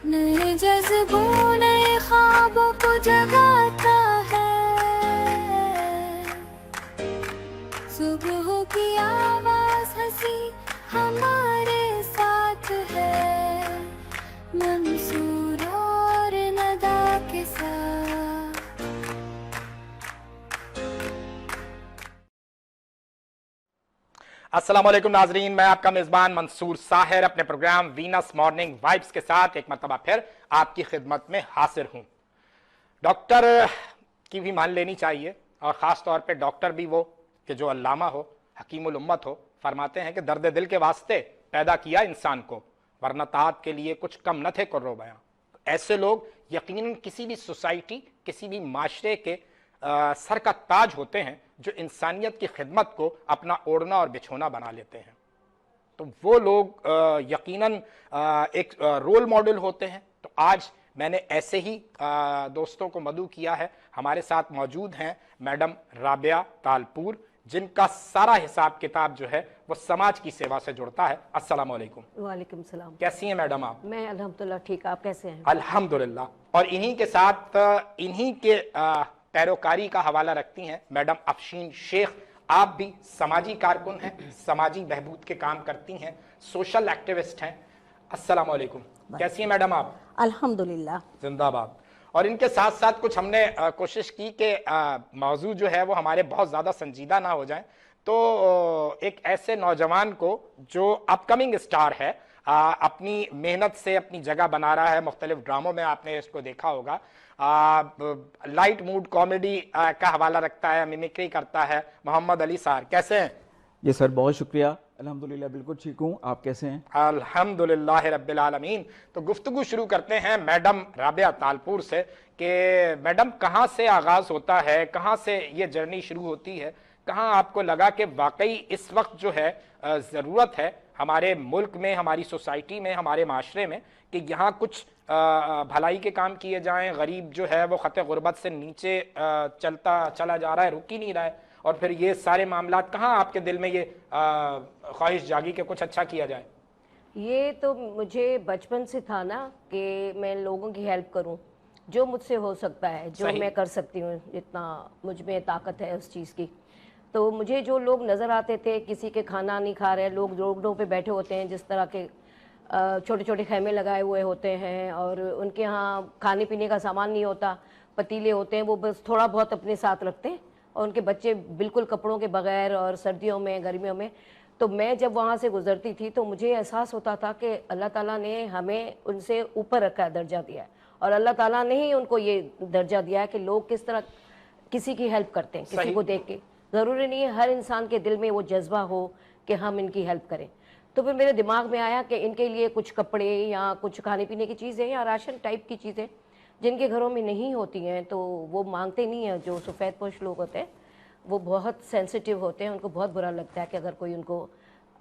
नए जज्बों नए ख्वाबों को जगाता है। सुबह की आवाज हंसी हमारे साथ है, मंसूर और नदा के साथ। अस्सलाम वालेकुम नाजरीन, मैं आपका मेज़बान मंसूर साहिर अपने प्रोग्राम वीनस मॉर्निंग वाइब्स के साथ एक मरतबा फिर आपकी खिदमत में हाजिर हूँ। डॉक्टर की भी मान लेनी चाहिए, और ख़ास तौर पे डॉक्टर भी वो कि जो अल्लामा हो, हकीमुल उम्मत हो। फरमाते हैं कि दर्द दिल के वास्ते पैदा किया इंसान को, वरना तात के लिए कुछ कम न थे कुर्रो बयां। ऐसे लोग यकीनन किसी भी सोसाइटी, किसी भी माशरे के सर का ताज होते हैं, जो इंसानियत की खिदमत को अपना ओढ़ना और बिछोना बना लेते हैं। तो वो लोग यकीनन एक रोल मॉडल होते हैं। तो आज मैंने ऐसे ही दोस्तों को मदऊ किया है। हमारे साथ मौजूद हैं मैडम राबिया तालपुर, जिनका सारा हिसाब किताब जो है वो समाज की सेवा से जुड़ता है। अस्सलाम वालेकुम। वालेकुम सलाम। कैसी हैं मैडम आप? मैं अल्हम्दुलिल्लाह ठीक, आप कैसे हैं? अल्हम्दुलिल्लाह। और इन्हीं के साथ इन्हीं के पैरोकारी का हवाला रखती हैं मैडम अफशीन शेख। आप भी समाजी कारकुन हैं, समाजी बहबूद के काम करती हैं, सोशल एक्टिविस्ट हैं। अस्सलाम वालेकुम। कैसी हैं मैडम आप? अल्हम्दुलिल्लाह। जिंदाबाद। और इनके साथ साथ कुछ हमने कोशिश की कि मौजू जो है वो हमारे बहुत ज़्यादा संजीदा ना हो जाए। तो एक ऐसे नौजवान को जो अपकमिंग स्टार है, अपनी मेहनत से अपनी जगह बना रहा है, मुख्तलिफ ड्रामों में आपने इसको देखा होगा, लाइट मूड कॉमेडी का हवाला रखता है, मिमिक्री करता है, मोहम्मद अली सार। कैसे हैं? जी सर, बहुत शुक्रिया। अल्हम्दुलिल्लाह बिल्कुल ठीक हूँ, आप कैसे हैं? अल्हम्दुलिल्लाह रब्बिल आलमीन। तो गुफ्तगू शुरू करते हैं मैडम राबिया तालपुर से कि मैडम कहाँ से आगाज़ होता है, कहाँ से ये जर्नी शुरू होती है, कहाँ आपको लगा कि वाकई इस वक्त जो है ज़रूरत है हमारे मुल्क में, हमारी सोसाइटी में, हमारे माशरे में कि यहाँ कुछ भलाई के काम किए जाएं। गरीब जो है वो ख़त गुर्बत से नीचे चलता चला जा रहा है, रुक ही नहीं रहा है। और फिर ये सारे मामलात, कहाँ आपके दिल में ये ख्वाहिश जागी कि कुछ अच्छा किया जाए? ये तो मुझे बचपन से था ना कि मैं लोगों की हेल्प करूं, जो मुझसे हो सकता है, जो सही। मैं कर सकती हूँ, जितना मुझ में ताकत है उस चीज़ की। तो मुझे जो लोग नज़र आते थे, किसी के खाना नहीं खा रहे लोग, रोडों पे बैठे होते हैं, जिस तरह के छोटे छोटे खैमे लगाए हुए होते हैं, और उनके यहाँ खाने पीने का सामान नहीं होता, पतीले होते हैं वो बस थोड़ा बहुत अपने साथ रखते हैं, और उनके बच्चे बिल्कुल कपड़ों के बगैर, और सर्दियों में गर्मियों में। तो मैं जब वहाँ से गुजरती थी तो मुझे एहसास होता था कि अल्लाह ताला ने हमें उनसे ऊपर रखा है, दर्जा दिया है, और अल्लाह ताला ने ही उनको ये दर्जा दिया है कि लोग किस तरह किसी की हेल्प करते हैं, किसी को देख के। ज़रूरी नहीं है हर इंसान के दिल में वो जज्बा हो कि हम इनकी हेल्प करें। तो फिर मेरे दिमाग में आया कि इनके लिए कुछ कपड़े या कुछ खाने पीने की चीज़ें या राशन टाइप की चीज़ें जिनके घरों में नहीं होती हैं, तो वो मांगते नहीं हैं। जो सफ़ेद पोश लोग होते हैं वो बहुत सेंसिटिव होते हैं, उनको बहुत बुरा लगता है कि अगर कोई उनको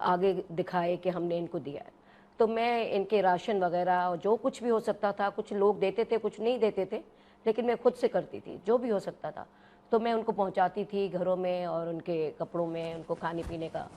आगे दिखाए कि हमने इनको दिया है। तो मैं इनके राशन वगैरह जो कुछ भी हो सकता था, कुछ लोग देते थे, कुछ नहीं देते थे, लेकिन मैं खुद से करती थी जो भी हो सकता था। तो मैं उनको पहुंचाती थी घरों में, और उनके कपड़ों में उनको खाने पीने का।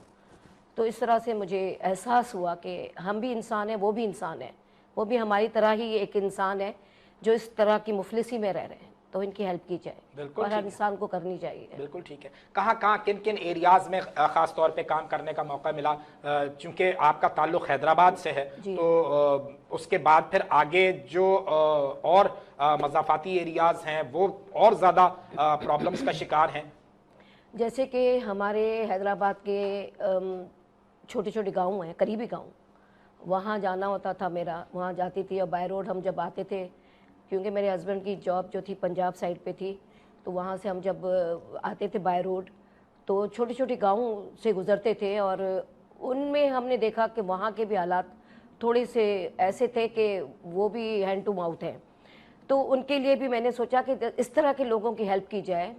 तो इस तरह से मुझे एहसास हुआ कि हम भी इंसान हैं, वो भी इंसान है, वो भी हमारी तरह ही एक इंसान है जो इस तरह की मुफलिसी में रह रहे हैं। तो इनकी हेल्प की जाए, बिल्कुल और हर ठीक है। इंसान को करनी चाहिए। बिल्कुल ठीक है। कहाँ कहाँ किन किन एरियाज़ में ख़ास तौर पे काम करने का मौका मिला? चूँकि आपका ताल्लुक़ हैदराबाद से है, तो उसके बाद फिर आगे जो और मज़ाफ़ाती एरियाज़ हैं वो और ज़्यादा प्रॉब्लम्स का शिकार हैं। जैसे कि हमारे हैदराबाद के छोटे छोटे गांव हैं, करीबी गांव, वहाँ जाना होता था मेरा, वहाँ जाती थी। और बाय रोड हम जब आते थे, क्योंकि मेरे हस्बैंड की जॉब जो थी पंजाब साइड पे थी, तो वहाँ से हम जब आते थे बाय रोड, तो छोटे छोटे गाँव से गुज़रते थे, और उनमें हमने देखा कि वहाँ के भी हालात थोड़े से ऐसे थे कि वो भी हैंड टू माउथ हैं। तो उनके लिए भी मैंने सोचा कि इस तरह के लोगों की हेल्प की जाए,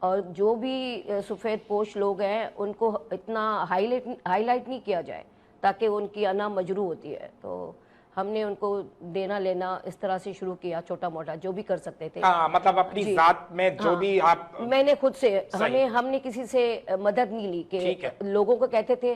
और जो भी सफ़ेद पोश लोग हैं उनको इतना हाईलाइट नहीं किया जाए, ताकि उनकी अना मजरू होती है। तो हमने उनको देना लेना इस तरह से शुरू किया, छोटा मोटा जो भी कर सकते थे। हाँ, मतलब अपनी ज़ात में जो भी आप मैंने खुद से, हमने किसी से मदद नहीं ली कि लोगों को कहते थे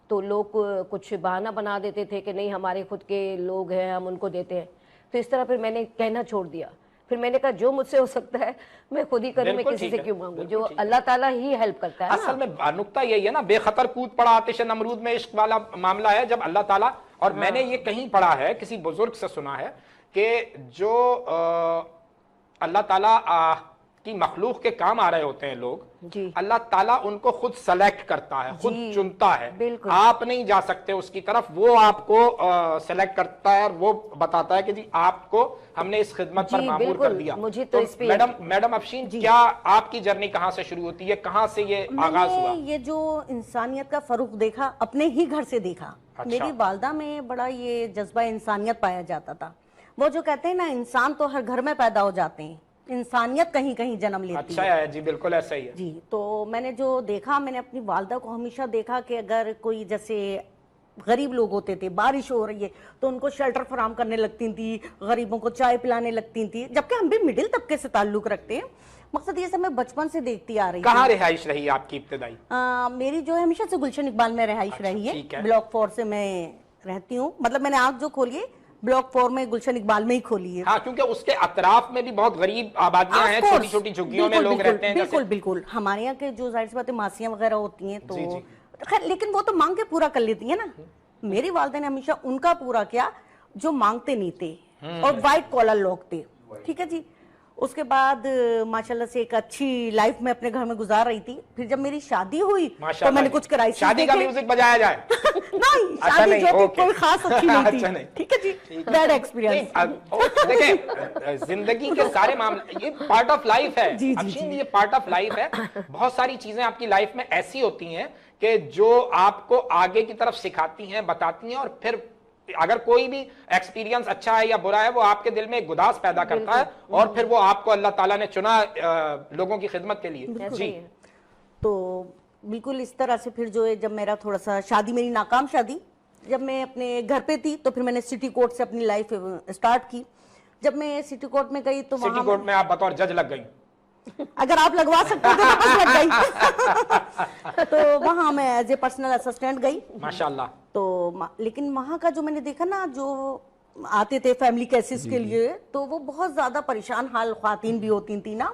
तो लोग कुछ बहाना बना देते थे कि नहीं हमारे खुद के लोग हैं हम उनको देते हैं। तो इस तरह फिर मैंने कहना छोड़ दिया। फिर मैंने कहा जो मुझसे हो सकता है मैं खुद ही करूं, मैं बिल्कुल किसी ठीक से है, क्यों मांगू, बिल्कुल जो ठीक है। अल्लाह ताला ही हेल्प करता है असल ना। में नुक्ता यही है ना, बेखतर कूद पड़ा आतिश नमरूद में इश्क वाला मामला है, जब अल्लाह ताला, और मैंने ये कहीं पढ़ा है, किसी बुजुर्ग से सुना है कि जो अल्लाह ताला की मखलूक के काम आ रहे होते हैं लोग, जी अल्लाह ताला उनको खुद सेलेक्ट करता है, खुद जी, चुनता है, बिल्कुल। आप नहीं जा सकते उसकी तरफ, वो आपको सेलेक्ट करता है और वो बताता है कि जी आपको हमने इस खिदमत पर जी, मामूर कर बिल्कुल। दिया। मुझे तो इस पे मैडम अफशीन, क्या आपकी जर्नी कहां से शुरू होती है, कहां से ये आगाज हुआ? मैंने ये जो इंसानियत का फरूक देखा अपने ही घर से देखा। अच्छा। मेरी वालदा में बड़ा ये जज्बा इंसानियत पाया जाता था। वो जो कहते हैं ना, इंसान तो हर घर में पैदा हो जाते हैं, इंसानियत कहीं कहीं जन्म लेती अच्छा है। है जी, बिल्कुल ऐसा ही है जी, तो मैंने जो देखा, मैंने अपनी वालदा को हमेशा देखा कि अगर कोई जैसे गरीब लोग होते थे, बारिश हो रही है तो उनको शेल्टर फराम करने लगती थी, गरीबों को चाय पिलाने लगती थी, जबकि हम भी मिडिल तबके से ताल्लुक रखते हैं। मकसद ये सब मैं बचपन से देखती आ रही कहाँ हूँ। रिहाइश रही है आपकी इब्तिदाई? मेरी जो है हमेशा से गुलशन इकबाल में रहाइश रही ठीक है। है। ब्लॉक 4 से मैं रहती हूँ, मतलब मैंने आँख जो खोली है ब्लॉक 4 में गुलशन इकबाल में ही खोली है। हाँ, क्योंकि उसके अतराफ में भी बहुत गरीब आबादियां हैं, Of course, छोटी छोटी झुग्गियों में बिल्कुल, लोग बिल्कुल, रहते हैं। बिल्कुल जैसे बिल्कुल हमारे यहाँ के जो जाहिर सी बात है मासियाँ वगैरह होती हैं, तो जी, जी। खैर लेकिन वो तो मांग के पूरा कर लेती है ना। मेरी वालदा ने हमेशा उनका पूरा किया जो मांगते नहीं थे, और वाइट कॉलर लोग थे। ठीक है जी। उसके बाद माशाल्लाह से एक अच्छी लाइफ में अपने घर में गुजार रही थी। फिर जब मेरी शादी हुई तो माशाल्लाह मैंने जी। कुछ क्राइसिस शादी का देखे। म्यूजिक बजाया जाए? नहीं, अच्छा शादी नहीं, जो थी ओके। कोई खास अच्छी नहीं अच्छा थी। नहीं। ठीक है जी, बैड एक्सपीरियंस। देखें, जिंदगी के सारे मामले, ये पार्ट ऑफ लाइफ है। जी, जी, अफशीन, जी। ये पार्ट ऑफ लाइफ है। बहुत सारी चीजें आपकी लाइफ में ऐसी होती हैं कि जो आपको आगे की तरफ सिखाती हैं, बताती हैं, और फिर अगर कोई भी एक्सपीरियंस अच्छा है या बुरा है, वो आपके दिल में एक गुदास पैदा करता है, और फिर वो आपको अल्लाह ताला ने चुना लोगों की खिदमत के लिए। ऐसे जी, ही है। तो बिल्कुल इस तरह से फिर जो है, जब मेरा थोड़ा सा शादी, मेरी नाकाम शादी, जब मैं अपने घर पे थी तो फिर मैंने सिटी कोर्ट से अपनी लाइफ स्टार्ट की। जब मैं सिटी कोर्ट में गई तो सिटी वहां कोर्ट में आप बतौर जज लग गई? अगर आप लगवा सकते थे तो बस लग गई। तो वहां मैं एज ए पर्सनल असिस्टेंट गई। माशाल्लाह। तो लेकिन वहां का जो मैंने देखा ना, जो आते थे फैमिली केसेस के लिए, तो वो बहुत ज्यादा परेशान हाल ख्वातीन भी होती थी ना।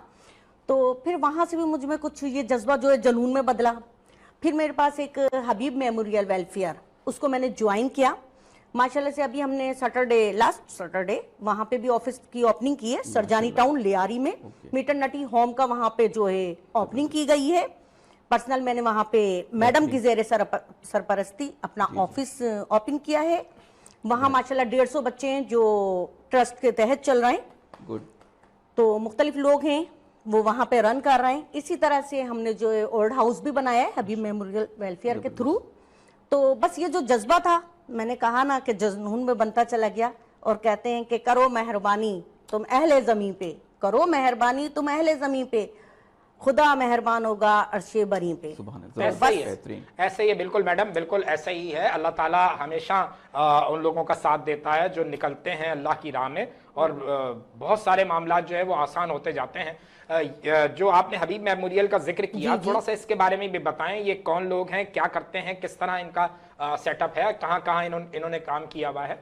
तो फिर वहां से भी मुझ में कुछ ये जज्बा जो है जनून में बदला। फिर मेरे पास एक हबीब मेमोरियल वेलफेयर, उसको मैंने ज्वाइन किया। माशाल्लाह से अभी हमने लास्ट सैटरडे वहां पे भी ऑफिस की ओपनिंग की है, सरजानी टाउन लियारी में। मेटरनिटी होम का वहां पे जो है ओपनिंग की गई है। पर्सनल मैंने वहां पे मैडम की जेर सरपरस्ती अपना ऑफिस ओपन किया है। वहां माशाल्लाह 150 बच्चे हैं जो ट्रस्ट के तहत चल रहे हैं। गुड। तो मुख्तलिफ लोग हैं वो वहां पे रन कर रहे हैं। इसी तरह से हमने जो है ओल्ड हाउस भी बनाया है हबीब मेमोरियल वेलफेयर के थ्रू। तो बस ये जो जज्बा था, मैंने कहा ना कि जुनून में बनता चला गया। और कहते हैं कि करो मेहरबानी तुम अहले ज़मीं पे, करो मेहरबानी तुम अहले ज़मीं पे, खुदा मेहरबान होगा अर्शे बरी पे। सुभान अल्लाह, ऐसा ही है, बेहतरीन। ऐसे ही है, बिल्कुल मैडम, बिल्कुल ऐसा ही है। अल्लाह ताला हमेशा उन लोगों का साथ देता है जो निकलते हैं अल्लाह की राह में, और बहुत सारे मामला जो है वो आसान होते जाते हैं। जो आपने हबीब मेमोरियल का जिक्र किया, थोड़ा सा इसके बारे में भी बताएं। ये कौन लोग हैं, क्या करते हैं, किस तरह इनका सेटअप है, कहाँ कहाँ इन्होंने काम किया हुआ है?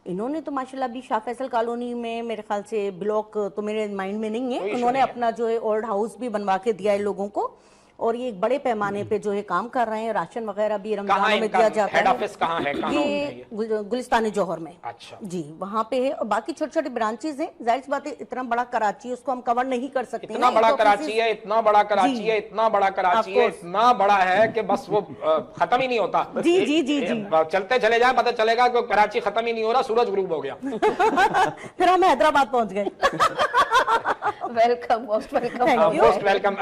इन्होंने तो माशाल्लाह अभी शाह फैसल कॉलोनी में, मेरे ख्याल से ब्लॉक तो मेरे माइंड में नहीं है, कोई उन्होंने नहीं है। अपना जो है ओल्ड हाउस भी बनवा के दिया है लोगों को। और ये एक बड़े पैमाने पे जो है काम कर रहे हैं। राशन वगैरह भी कहाँ रमजानों में इनका दिया जाता हेड है। ऑफिस कहाँ है, कहाँ ये गुलिस्तान जौहर में। अच्छा, जी, वहाँ पे है। और बाकी छोटे छोटे ब्रांचेस हैं। जाहिर सी बात है इतना बड़ा कराची है, उसको हम कवर नहीं कर सकते इतना ना। बड़ा एक कराची ऑफिस- है, इतना बड़ा कराची जी। है, इतना बड़ा कराची है, Of course। इतना बड़ा है कि बस वो खत्म ही नहीं होता। जी, जी, जी, जी। चलते चले जाए पता चलेगा कि कराची खत्म ही नहीं हो रहा, सूरज गुरूब हो गया। फिर हम हैदराबाद पहुंच गए। Welcome, most welcome. Thank you। Most welcome.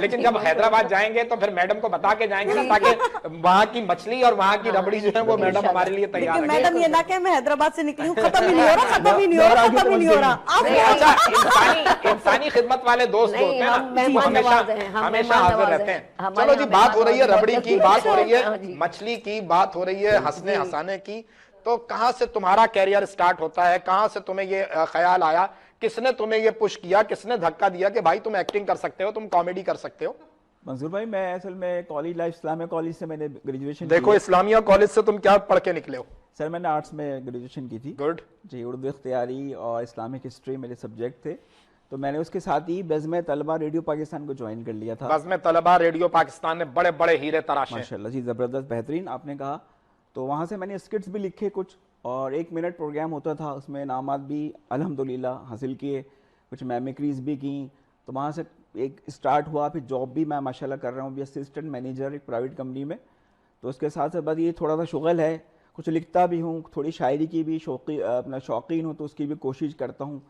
लेकिन जब हैदराबाद जाएंगे तो फिर मैडम को बता के जाएंगे ना, ताकि वहाँ की मछली और वहाँ की रबड़ी जो है वो मैडम हमारे लिए तैयार लेकिन रखें। मैडम ये ना कि मैं हैदराबाद से निकली हूँ, खत्म ही नहीं हो रहा, खत्म ही नहीं हो रहा, खत्म ही नहीं हो रहा। आप नहीं, अच्छा, इंसानी खिदमत वाले दोस्त जो नहीं, होते हैं हम ना, वो मेहमान हमेशा नवाज हैं, हम हमेशा मेहमान हाजिर नवाज रहते हैं। हैं। हमारे चलो जी, यहाँ बात हो रही है मेहमान रबड़ी की, नवाज बात हो रही हाँ है जी। मछली की, बात हो रही है हंसने हंसाने की। तो कहाँ से तुम्हारा कैरियर स्टार्ट होता है, कहाँ से तुम्हें ये ख्याल आया, किसने तुम्हें ये पुश किया, किसने धक्का दिया कि भाई तुम एक्टिंग कर सकते हो, तुम कॉमेडी कर सकते हो? मंसूर भाई, मैं असल में कॉलेज लाइफ इस्लामिया कॉलेज से मैंने ग्रेजुएशन देखो, इस्लामिया कॉलेज से तुम क्या पढ़ के निकले हो? सर मैंने आर्ट्स में ग्रेजुएशन की थी गुड। जी, उर्दू इख्तियारी और इस्लामिक हिस्ट्री मेरे सब्जेक्ट थे। तो मैंने उसके साथ ही बज़्म तलबा रेडियो पाकिस्तान को ज्वाइन कर लिया था। बज़्म तलबा रेडियो पाकिस्तान ने बड़े बड़े हीरे तराशे। माशाल्लाह जी, ज़बरदस्त, बेहतरीन आपने कहा। तो वहाँ से मैंने स्किट्स भी लिखे कुछ, और 1 मिनट प्रोग्राम होता था, उसमें इनामात भी अल्हम्दुलिल्लाह हासिल किए, कुछ मेमिक्रीज भी की। तो वहाँ से एक स्टार्ट हुआ, फिर जॉब भी मैं माशाल्लाह कर रहा हूँ, भी असिस्टेंट मैनेजर एक प्राइवेट कंपनी में। तो उसके साथ साथ बस ये थोड़ा सा शुगल है, कुछ लिखता भी हूँ, थोड़ी शायरी की भी अपना शौकीन हूँ, तो उसकी भी कोशिश करता हूँ।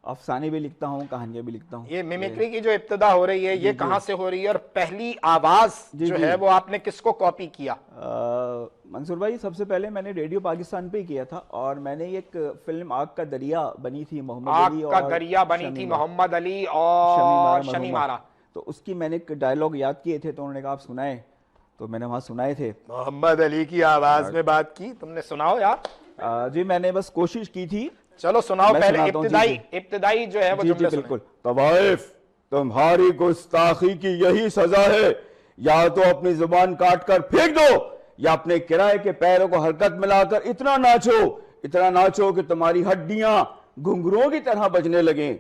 अफसाने भी लिखता हूँ, कहानियाँ भी लिखता हूँ। ये मिमिक्री की जो इब्तिदा हो रही है, ये कहाँ से हो रही है, और पहली आवाज जो है वो आपने किसको कॉपी किया? मंसूर भाई, सबसे पहले मैंने रेडियो पाकिस्तान पे किया था, और मैंने एक फिल्म आग का दरिया बनी थी मोहम्मद अली आग का दरिया बनी थी मोहम्मद अली और शमीमारा। तो उसकी मैंने एक डायलॉग याद किए थे, तो उन्होंने कहा आप सुनाए, तो मैंने वहाँ सुनाए थे। मोहम्मद अली की आवाज में बात की तुमने, सुनाओ यार। जी, मैंने बस कोशिश की थी। चलो सुनाओ, पहले इब्तिदाई जो है वो जुमले सुनाओ। बिल्कुल। तवाइफ, तुम्हारी गुस्ताखी की यही सजा है, या तो अपनी जुबान काट कर फेंक दो, या अपने किराए के पैरों को हरकत मिलाकर इतना नाचो कि तुम्हारी हड्डियां घुंघरुओं की तरह बजने लगे।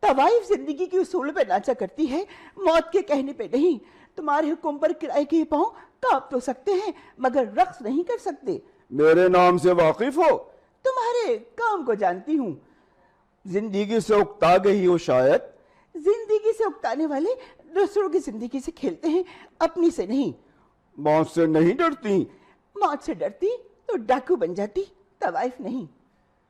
तवाइफ जिंदगी की उसूल पे नाचा करती है, मौत के कहने पे नहीं। तुम्हारे हुक्म पर किराए के पांव कांप तो सकते हैं, मगर रक्स नहीं कर सकते। मेरे नाम से वाकिफ हो? तुम्हारे काम को जानती हूँ। जिंदगी से उकता गई हो शायद। जिंदगी से उकताने वाले दूसरों की जिंदगी से खेलते हैं, अपनी से नहीं। मौत से नहीं डरती? मौत से डरती तो डाकू बन जाती, तवाइफ नहीं।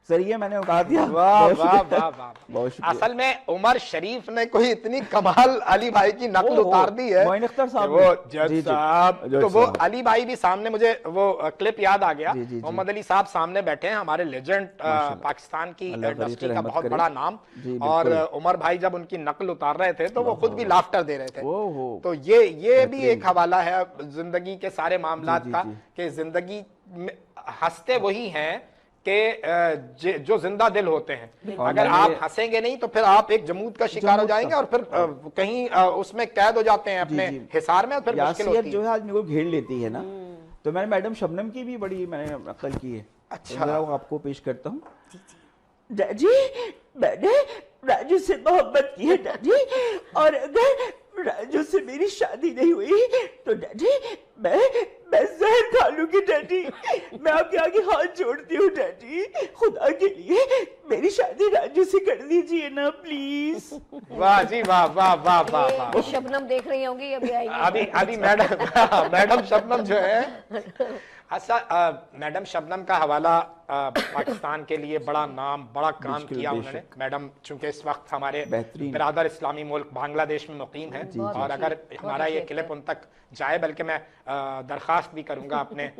सर ये मैंने कहा दिया। वाह वाह वाह वाह। बहुत शुक्रिया। असल में उमर शरीफ ने कोई इतनी कमाल अली भाई की नकल उतार दी है। मोइन अख्तर साहब, वो जज साहब, तो वो अली भाई भी सामने, मुझे वो क्लिप याद आ गया। मोहम्मद अली साहब सामने बैठे हैं, हमारे लेजेंड पाकिस्तान की इंडस्ट्री का बहुत बड़ा नाम, और उमर भाई जब उनकी नकल उतार रहे थे तो वो खुद भी लाफ्टर दे रहे थे। तो ये भी एक हवाला है जिंदगी के सारे मामलात का, कि जिंदगी में हंसते वही हैं कि जो जिंदा दिल होते हैं। अगर आप हंसेंगे नहीं तो फिर आप एक जमूद का शिकार हो जाएंगे, और फिर कहीं उसमें कैद हो जाते हैं अपने हिसार में, और फिर मुश्किल होती है। जो है आज मेरे को घेर लेती है ना, तो मैंने मैडम शबनम की भी बड़ी मैंने नकल की है। अच्छा, तो वो आपको पेश करता हूँ। डैडी, मैंने राजू से मोहब्बत की है डैडी, और अगर राजू से मेरी शादी नहीं हुई तो डैडी मैं जहर खा लूंगी डैडी। मैं आपके आगे हाथ जोड़ती हूँ डैडी, खुदा के लिए मेरी शादी राजू से कर दीजिए ना प्लीज। वाह जी वाह वाह वाह वाह वाह। शबनम देख रही होंगी, अभी आएंगी। अभी मैडम शबनम जो है, अच्छा मैडम शबनम का हवाला, पाकिस्तान के लिए बड़ा नाम, बड़ा काम किया उन्होंने। मैडम चूंकि इस वक्त हमारे बिरादर इस्लामी मुल्क बांग्लादेश में मुकीम है, और अगर हमारा ये क्लिप उन तक जाए, बल्कि मैं दरखास्त भी करूंगा अपने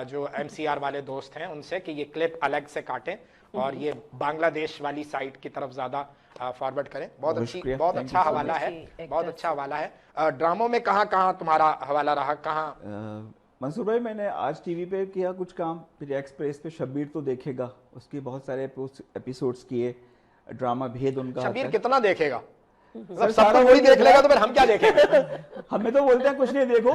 जो MCR वाले दोस्त हैं उनसे कि ये क्लिप अलग से काटें और ये बांग्लादेश वाली साइट की तरफ ज्यादा फॉरवर्ड करें। बहुत अच्छा हवाला है, बहुत अच्छा हवाला है। ड्रामों में कहाँ कहाँ तुम्हारा हवाला रहा, कहाँ? मंसूर भाई, मैंने आज टीवी पे किया कुछ काम, फिर एक्सप्रेस पे शब्बीर तो देखेगा, उसके बहुत सारे एपिसोड्स किए, ड्रामा भेद उनका। शब्बीर कितना देखेगा? सब तो वही देख लेगा तो फिर हम क्या देखेंगे? हमें तो बोलते हैं कुछ नहीं देखो,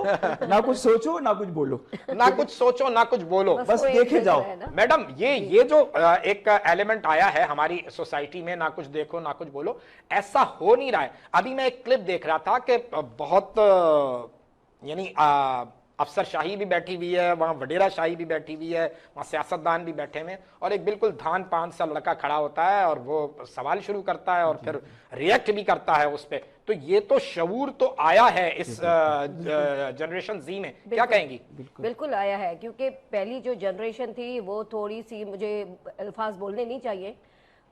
ना कुछ सोचो ना कुछ बोलो, ना कुछ सोचो ना कुछ बोलो, बस देखे जाओ। मैडम ये जो एक एलिमेंट आया है हमारी सोसाइटी में, ना कुछ देखो ना कुछ बोलो, ऐसा हो नहीं रहा है। अभी मैं एक क्लिप देख रहा था कि बहुत यानी अफसर शाही भी बैठी हुई है, वहाँ वडेरा शाही भी बैठी हुई है, वहाँ सियासतदान भी बैठे हुए, और एक बिल्कुल धान पान सा लड़का खड़ा होता है और वो सवाल शुरू करता है और फिर रिएक्ट भी करता है उस पर। तो ये तो शऊर तो आया है इस जनरेशन जी में, क्या कहेंगी? बिल्कुल आया है, क्योंकि पहली जो जनरेशन थी वो थोड़ी सी, मुझे अल्फाज बोलने नहीं चाहिए,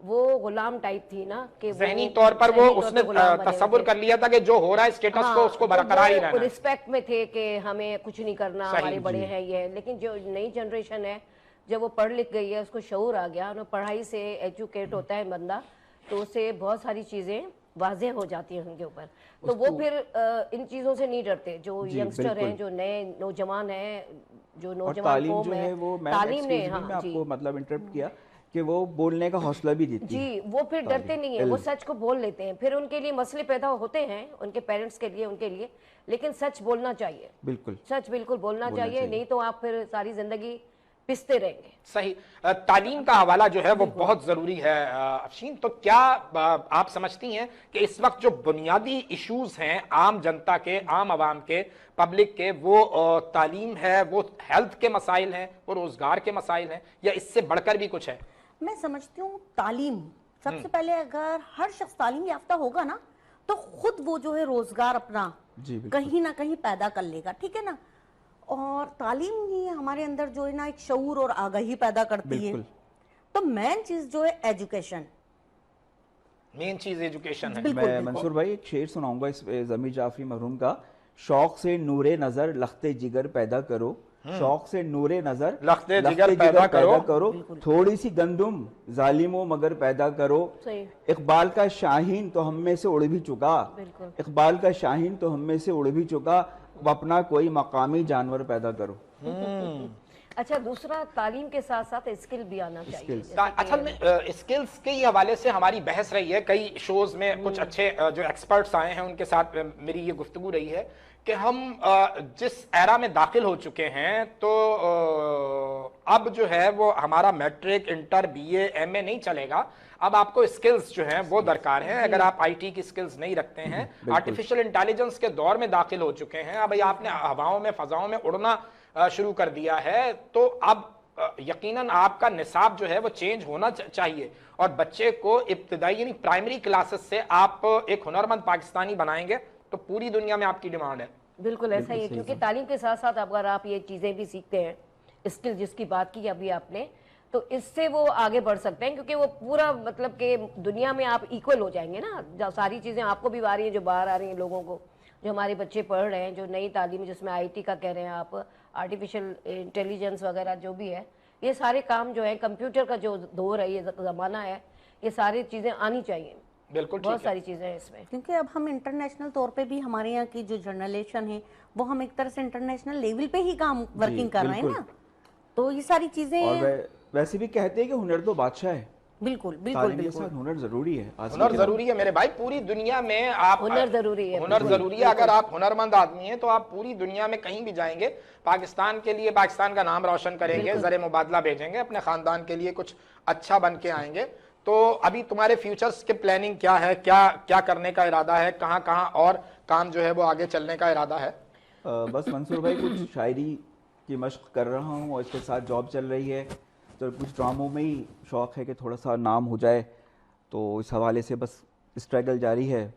वो गुलाम टाइप थी ना, कि ज़हनी तौर पर वो उसने तसव्वुर कर लिया था कि जो हो रहा है स्टेटस को उसको बरकरार ही रहना, रिस्पेक्ट में थे कि हमें कुछ नहीं करना, हमारे बड़े हैं ये है। लेकिन जो नई जनरेशन है, जब वो पढ़ लिख गई है, उसको शऊर आ गया, और पढ़ाई से एजुकेट होता है बंदा, तो उससे बहुत सारी चीजें वाज़ेह हो जाती हैं उनके ऊपर, तो वो फिर इन चीजों से नहीं डरते। जो यंगस्टर हैं, जो नए नौजवान हैं, जो नौजवान कौम है, तालीम ने, हाँ आपको मतलब इंटरप्ट किया कि वो बोलने का हौसला भी देती है। जी, वो फिर डरते नहीं है, वो सच को बोल लेते हैं। फिर उनके लिए मसले पैदा होते हैं, उनके पेरेंट्स के लिए, उनके लिए, लेकिन सच बोलना चाहिए। बिल्कुल सच बिल्कुल बोलना चाहिए, नहीं तो आप फिर सारी जिंदगी पिसते रहेंगे। सही। तालीम का हवाला जो है वो बहुत जरूरी है। अफशीन, तो क्या आप समझती हैं कि इस वक्त जो बुनियादी इश्यूज हैं आम जनता के, आम आवाम के, पब्लिक के, वो तालीम है, वो हेल्थ के मसाइल हैं, वो रोजगार के मसाइल हैं, या इससे बढ़कर भी कुछ है? मैं समझती हूँ तालीम सबसे पहले, अगर हर शख्स तालीम याफ्ता होगा ना तो खुद वो जो है रोजगार अपना जी बिल्कुल। कहीं ना कहीं पैदा कर लेगा, ठीक है ना। और तालीम ही हमारे अंदर जो है ना एक शऊर और आगाही पैदा करती है। बिल्कुल। तो मेन चीज जो है एजुकेशन, मेन चीज एजुकेशन है। बिल्कुल, मैं बिल्कुल। मंसूर भाई एक शेर सुनाऊंगा इस ज़मीर जाफरी मरहूम का। शौक से नूरे नजर लख्ते जिगर पैदा करो, शौक से नूरे नजर लख्ते जिगर पैदा करो, थोड़ी सी गंदुम जालिमो मगर पैदा करो। सही। इकबाल का शाहीन तो हम में से उड़ भी चुका, बिल्कुल। इकबाल का शाहीन तो हम में से उड़ भी चुका, अब अपना कोई मकामी जानवर पैदा करो। अच्छा, दूसरा तालीम के साथ साथ स्किल भी आना चाहिए। Skills। जैसे कि- असल में स्किल्स के ही हवाले से हमारी बहस रही है, कई शोज में कुछ अच्छे जो एक्सपर्ट्स आए हैं उनके साथ मेरी ये गुफ्तगू रही है कि हम जिस एरा में दाखिल हो चुके हैं तो अब जो है वो हमारा मैट्रिक, इंटर, बीए, एमए नहीं चलेगा। अब आपको स्किल्स जो हैं वो दरकार हैं। अगर आप आईटी की स्किल्स नहीं रखते हैं, आर्टिफिशियल इंटेलिजेंस के दौर में दाखिल हो चुके हैं, अब आपने हवाओं में, फजाओं में उड़ना शुरू कर दिया है, तो अब यकीनन आपका निसाब जो है वो चेंज होना चाहिए। और बच्चे को इब्तिदाई यानी प्राइमरी क्लासेस से आप एक हुनरमंद पाकिस्तानी बनाएंगे तो पूरी दुनिया में आपकी डिमांड है। बिल्कुल ऐसा ही है, क्योंकि तालीम के साथ साथ अगर आप ये चीज़ें भी सीखते हैं, स्किल जिसकी बात की अभी आपने, तो इससे वो आगे बढ़ सकते हैं, क्योंकि वो पूरा मतलब कि दुनिया में आप इक्वल हो जाएंगे ना। जो सारी चीज़ें आपको भी आ रही हैं, जो बाहर आ रही हैं लोगों को, जो हमारे बच्चे पढ़ रहे हैं, जो नई तालीम जिसमें आईटी का कह रहे हैं आप, आर्टिफिशियल इंटेलिजेंस वगैरह जो भी है, ये सारे काम जो है, कंप्यूटर का जो दौर है, ये ज़माना है, ये सारी चीज़ें आनी चाहिए। बिल्कुल ठीक बहुत है। सारी चीज़ें हैं इसमें। क्योंकि अब हम इंटरनेशनल तौर पे भी, हमारे यहाँ की जो जर्नलेशन है वो हम एक तरह से इंटरनेशनल लेवल पे ही काम वर्किंग कर रहे हैं बिल्कुल। ना, तो ये सारी चीजें और वैसे भी कहते हैं कि हुनर तो बादशाह है, बिल्कुल बिल्कुल तालीम के बिल्कुल साथ हुनर जरूरी है। आज हुनर के जरूरी है मेरे भाई, पूरी दुनिया में आप हुनर जरूरी है, हुनर बिल्कुल, जरूरी है। अगर आप हुनरमंद आदमी हैं तो आप पूरी दुनिया में कहीं भी जाएंगे, पाकिस्तान के लिए, पाकिस्तान का नाम रोशन करेंगे, ज़रे मुबादला भेजेंगे, अपने खानदान के लिए कुछ अच्छा बन के आएंगे। तो अभी तुम्हारे फ्यूचर्स की प्लानिंग क्या है, क्या क्या करने का इरादा है, कहाँ कहाँ और काम जो है वो आगे चलने का इरादा है? बस मंसूर भाई कुछ शायरी की मशक कर रहा हूँ और इसके साथ जॉब चल रही है, तो कुछ ड्रामों में ही शौक़ है कि थोड़ा सा नाम हो जाए, तो इस हवाले से बस स्ट्रगल जारी है।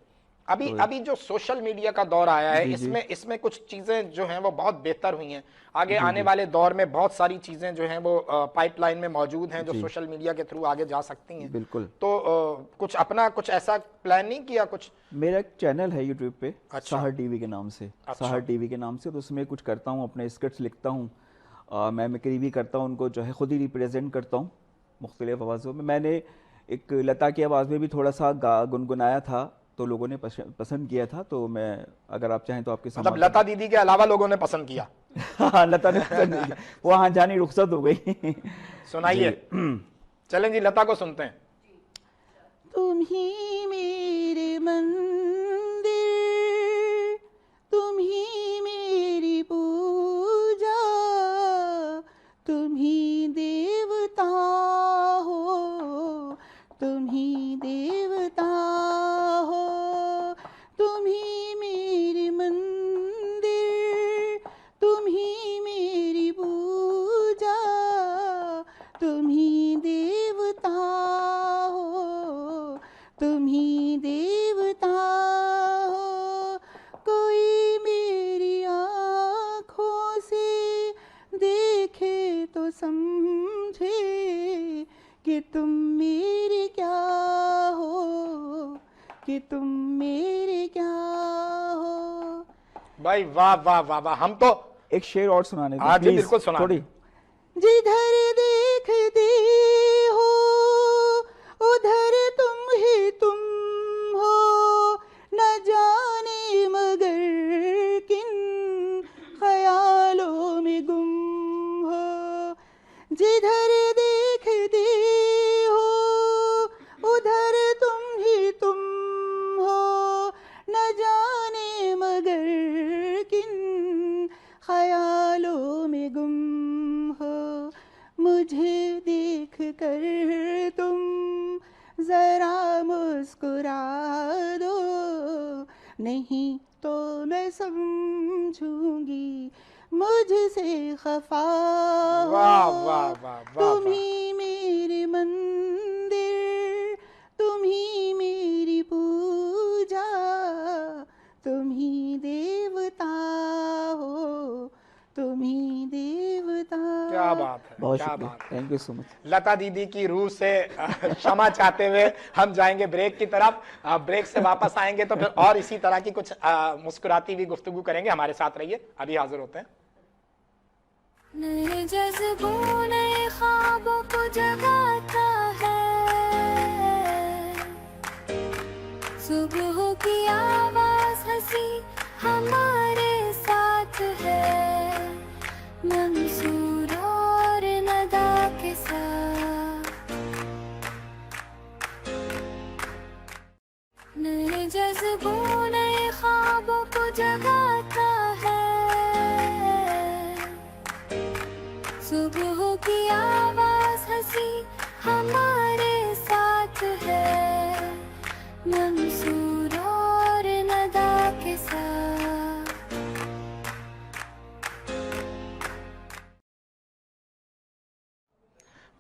अभी जो सोशल मीडिया का दौर आया है, जी, जी। इसमें कुछ चीजें जो हैं वो बहुत बेहतर हुई हैं। आगे आने वाले दौर में बहुत सारी चीजें जो हैं वो पाइपलाइन में मौजूद हैं, जो सोशल मीडिया के थ्रू आगे जा सकती हैं। बिल्कुल। तो कुछ अपना कुछ ऐसा प्लान नहीं किया? कुछ मेरा एक चैनल है यूट्यूब पे, अच्छा। सहर टीवी के नाम से, सहर टीवी के नाम से, तो उसमें कुछ करता हूँ, अपने स्क्रिप्ट्स लिखता हूँ, मैमिक्री भी करता हूँ, उनको जो है खुद ही रिप्रेजेंट करता हूँ मुख्तलिफ आवाज़ों में। मैंने एक लता की आवाज़ में भी थोड़ा सा गुनगुनाया था, तो लोगों ने पसंद किया था, तो मैं, अगर आप चाहें तो आपके मतलब लता दीदी के अलावा लोगों ने पसंद किया? हाँ, लता ने पसंद नहीं किया, वहाँ जानी रुखसत हो गई। सुनाइए। चलें जी, लता को सुनते हैं। तुम ही मेरे मंदिर, तुम ही मेरी पूजा, तुम ही देवता हो, तुम ही देवता हो, तुम ही मेरी मंदिर, तुम ही मेरी पूजा, तुम ही देवता हो, तुम ही देवता हो। कोई मेरी आँखों से देखे तो समझे कि तुम मेरे क्या हो, कि तुम मेरे क्या हो। भाई वाह वाह वाह वाह, हम तो एक शेर और सुनाने दो, हाँ जी, please, बिल्कुल सुना थोड़ी। जिधर देखते हो उधर तुम ही तुम हो, न जाने मगर किन ख्यालों में गुम हो। जिधर देखते हो उधर तुम ही तुम हो, न जाने मगर किन ख्यालों में गुम हो। मुस्कुरा दो, नहीं तो मैं समझूंगी मुझसे खफा हो। वाह वाह वाह वाह तुम वाह। ही मेरे मंदिर, तुम ही मेरी पूजा, तुम ही देवता हो, तुम ही देवता। क्या बात है, बहुत क्या शुक्रिया, बात है। Thank you so much. Lata didi की रूह से क्षमा चाहते हुए हम जाएंगे ब्रेक की तरफ। ब्रेक से वापस आएंगे तो फिर और इसी तरह की कुछ मुस्कुराती हुई गुफ्तगू करेंगे। हमारे साथ रहिए, अभी हाजिर होते हैं। नए जज्बों नए ख्वाबों को जगाता है, सुबह की आवाज हंसी हमारे साथ है, मंसूर और नदा के साथ। नए जज्बों नए ख्वाबों को जगाता है, सुबह की आवाज हंसी हमारे साथ है, मंसूर और नदा के साथ।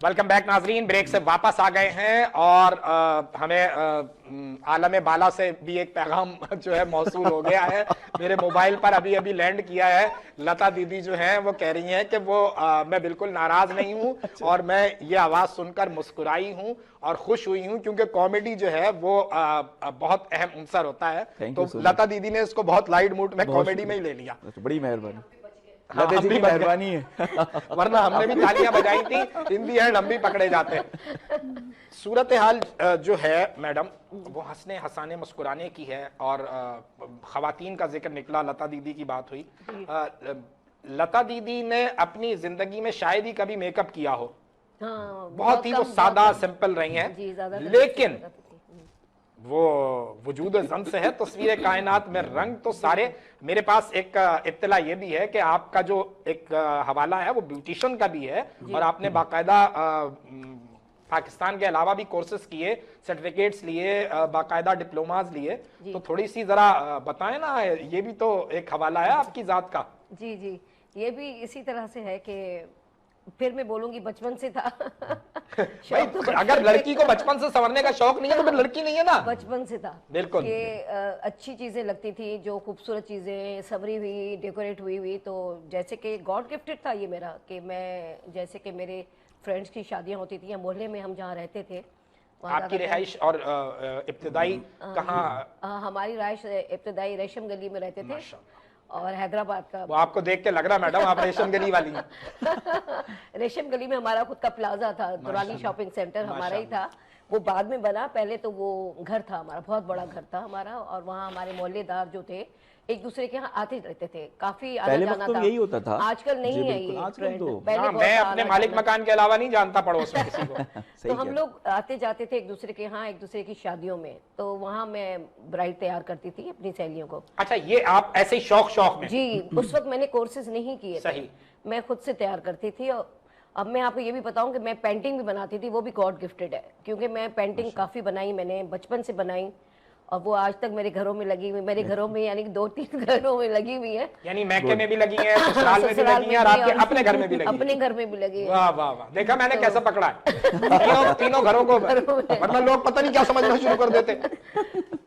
वेलकम बैक नाजरीन, ब्रेक से वापस आ गए हैं और हमें आलम बाला से भी एक पैगाम जो है मौसूल हो गया है। मेरे मोबाइल पर अभी अभी लैंड किया है। लता दीदी जो हैं वो कह रही हैं कि वो मैं बिल्कुल नाराज नहीं हूं और मैं ये आवाज सुनकर मुस्कुराई हूं और खुश हुई हूं, क्योंकि कॉमेडी जो है वो बहुत अहम अंसर होता है। Thank तो you so much. लता दीदी ने इसको बहुत लाइट मूड में बहुत कॉमेडी में ही ले लिया। अच्छा, बड़ी मेहरबानी, हाँ, लता हम जी भी की बच गए। मेहरबानी है। वरना हमने भी तालियां बजाई थी, इन दी एंड हम भी पकड़े जाते हैं। सूरत हाल जो है मैडम वो हंसने हंसाने मुस्कुराने की है और खवातीन का जिक्र निकला, लता दीदी की बात हुई। लता दीदी ने अपनी जिंदगी में शायद ही कभी मेकअप किया हो, हाँ, बहुत ही वो कम, सादा बहुत कम। सिंपल रही हैं, जी, ज्यादा लेकिन वो वजूद जन से है। तस्वीर कायनात में रंग तो सारे। मेरे पास एक इत्तला ये भी है कि आपका जो एक हवाला है वो ब्यूटिशियन का भी है और आपने बाकायदा पाकिस्तान के अलावा भी कोर्सेज किए, सर्टिफिकेट्स लिए, बाकायदा डिप्लोमाज लिए। तो थोड़ी सी जरा बताएं ना, ये भी तो एक हवाला है आपकी जात का। जी जी, ये भी इसी तरह से है कि फिर मैं बोलूंगी बचपन से था। भाई, अगर लड़की को बचपन से संवरने का शौक नहीं है तो फिर लड़की नहीं है ना। बचपन से था बिल्कुल। कि अच्छी चीजें लगती थी, जो खूबसूरत चीजें संवरी हुई, डेकोरेट हुई हुई, तो जैसे कि गॉड गिफ्टेड था ये मेरा, कि मैं जैसे कि मेरे फ्रेंड्स की शादियां होती थी या मोहल्ले में हम जहाँ रहते थे वहाँ आपकी ज़्यादातर- रिहाइश और इब्तिदाई कहाँ? हमारी राइश इब्तदाई रेशम गली में रहते थे और हैदराबाद का। वो आपको देख के लग रहा है मैडम आप रेशम गली वाली हैं। रेशम गली में हमारा खुद का प्लाजा था, दुरानी शॉपिंग सेंटर हमारा ही था। वो बाद में बना, पहले तो वो घर था हमारा, बहुत बड़ा घर था हमारा, और वहाँ हमारे मोहल्लेदार जो थे एक दूसरे के यहाँ आते रहते थे, काफी आना पहले जाना वक्त तो था। यही होता था। आजकल नहीं जी, है बिल्कुल, ये आजकल ट्रेंड। तो। पहले हाँ, बहुत मैं था अपने आना मालिक जाना। मकान के अलावा नहीं जानता पड़ोस में किसी को। सही तो हम कह लोग आते जाते थे एक दूसरे के यहाँ, एक दूसरे की शादियों में, तो वहाँ मैं ब्राइड तैयार करती थी अपनी सहेलियों को। अच्छा, ये आप ऐसे ही शौक में? जी, उस वक्त मैंने कोर्सेज नहीं किए थे, सही। मैं खुद से तैयार करती थी। और अब मैं आपको ये भी बताऊं कि मैं पेंटिंग भी बनाती थी, वो भी गॉड गिफ्टेड है, क्योंकि मैं पेंटिंग काफ़ी बनाई, मैंने बचपन से बनाई और वो आज तक मेरे घरों में लगी हुई, मेरे घरों में यानी कि 2-3 घरों में लगी हुई है। यानी मैके में भी लगी है, ससुराल में भी ससुराल लगी है और आपके और अपने घर में भी लगी है। अपने घर में भी लगी है। वाह वाह वाह, देखा मैंने कैसे पकड़ा है। तीनों घरों को, वरना लोग पता नहीं क्या समझना शुरू कर देते।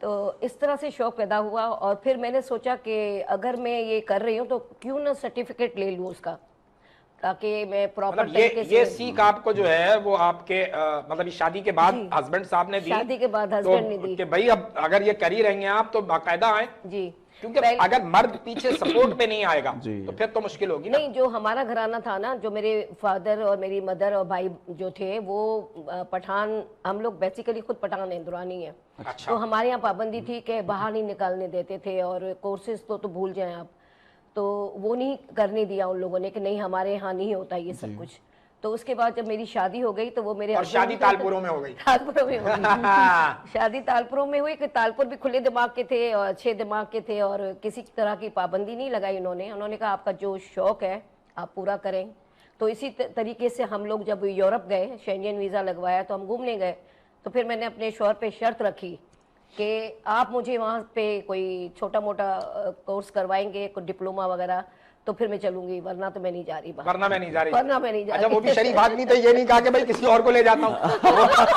तो इस तरह से शौक पैदा हुआ और फिर मैंने सोचा कि अगर मैं ये कर रही हूँ तो क्यों ना सर्टिफिकेट ले लूँ उसका, ताकि मैं प्रॉपर मतलब तरीके ये से। सीख आपको जो है वो आपके मतलब शादी के बाद जी। हस्बैंड साहब ने दी? शादी के बाद हस्बैंड ने दी कि भाई अब अगर ये कर ही रही हैं आप तो बाकायदा आए, जी। क्योंकि पहले- अगर मर्द पीछे सपोर्ट पे नहीं आएगा जी। तो फिर तो मुश्किल होगी ना। नहीं, जो हमारा घराना था ना, जो मेरे फादर और मेरी मदर और भाई जो थे वो पठान, हम लोग बेसिकली खुद पठान हैं, दुरानी है। अच्छा। तो हमारे यहाँ पाबंदी थी कि बाहर नहीं निकालने देते थे, और कोर्सेज तो भूल जाएं आप, तो वो नहीं करने दिया उन लोगों ने कि नहीं हमारे यहाँ नहीं होता ये सब कुछ। तो उसके बाद जब मेरी शादी हो गई तो वो मेरे और husband शादी को- तालपुरों में हो गई? तालपुरों में हो गई। शादी तालपुरों में हुई कि तालपुर भी खुले दिमाग के थे और अच्छे दिमाग के थे, और किसी तरह की पाबंदी नहीं लगाई उन्होंने कहा आपका जो शौक है आप पूरा करें। तो इसी तरीके से हम लोग जब यूरोप गए, शेंजन वीज़ा लगवाया तो हम घूमने गए, तो फिर मैंने अपने शौहर पे शर्त रखी कि आप मुझे वहाँ पे कोई छोटा मोटा कोर्स करवाएंगे, कोई डिप्लोमा वगैरह, तो फिर मैं चलूंगी, वरना तो मैं नहीं जा रही बाहर। वरना मैं नहीं जा रही। वरना मैं नहीं जा रही। अच्छा, वो भी शरीफ आदमी थे, ये नहीं कहा कि भाई किसी और को ले जाता हूँ।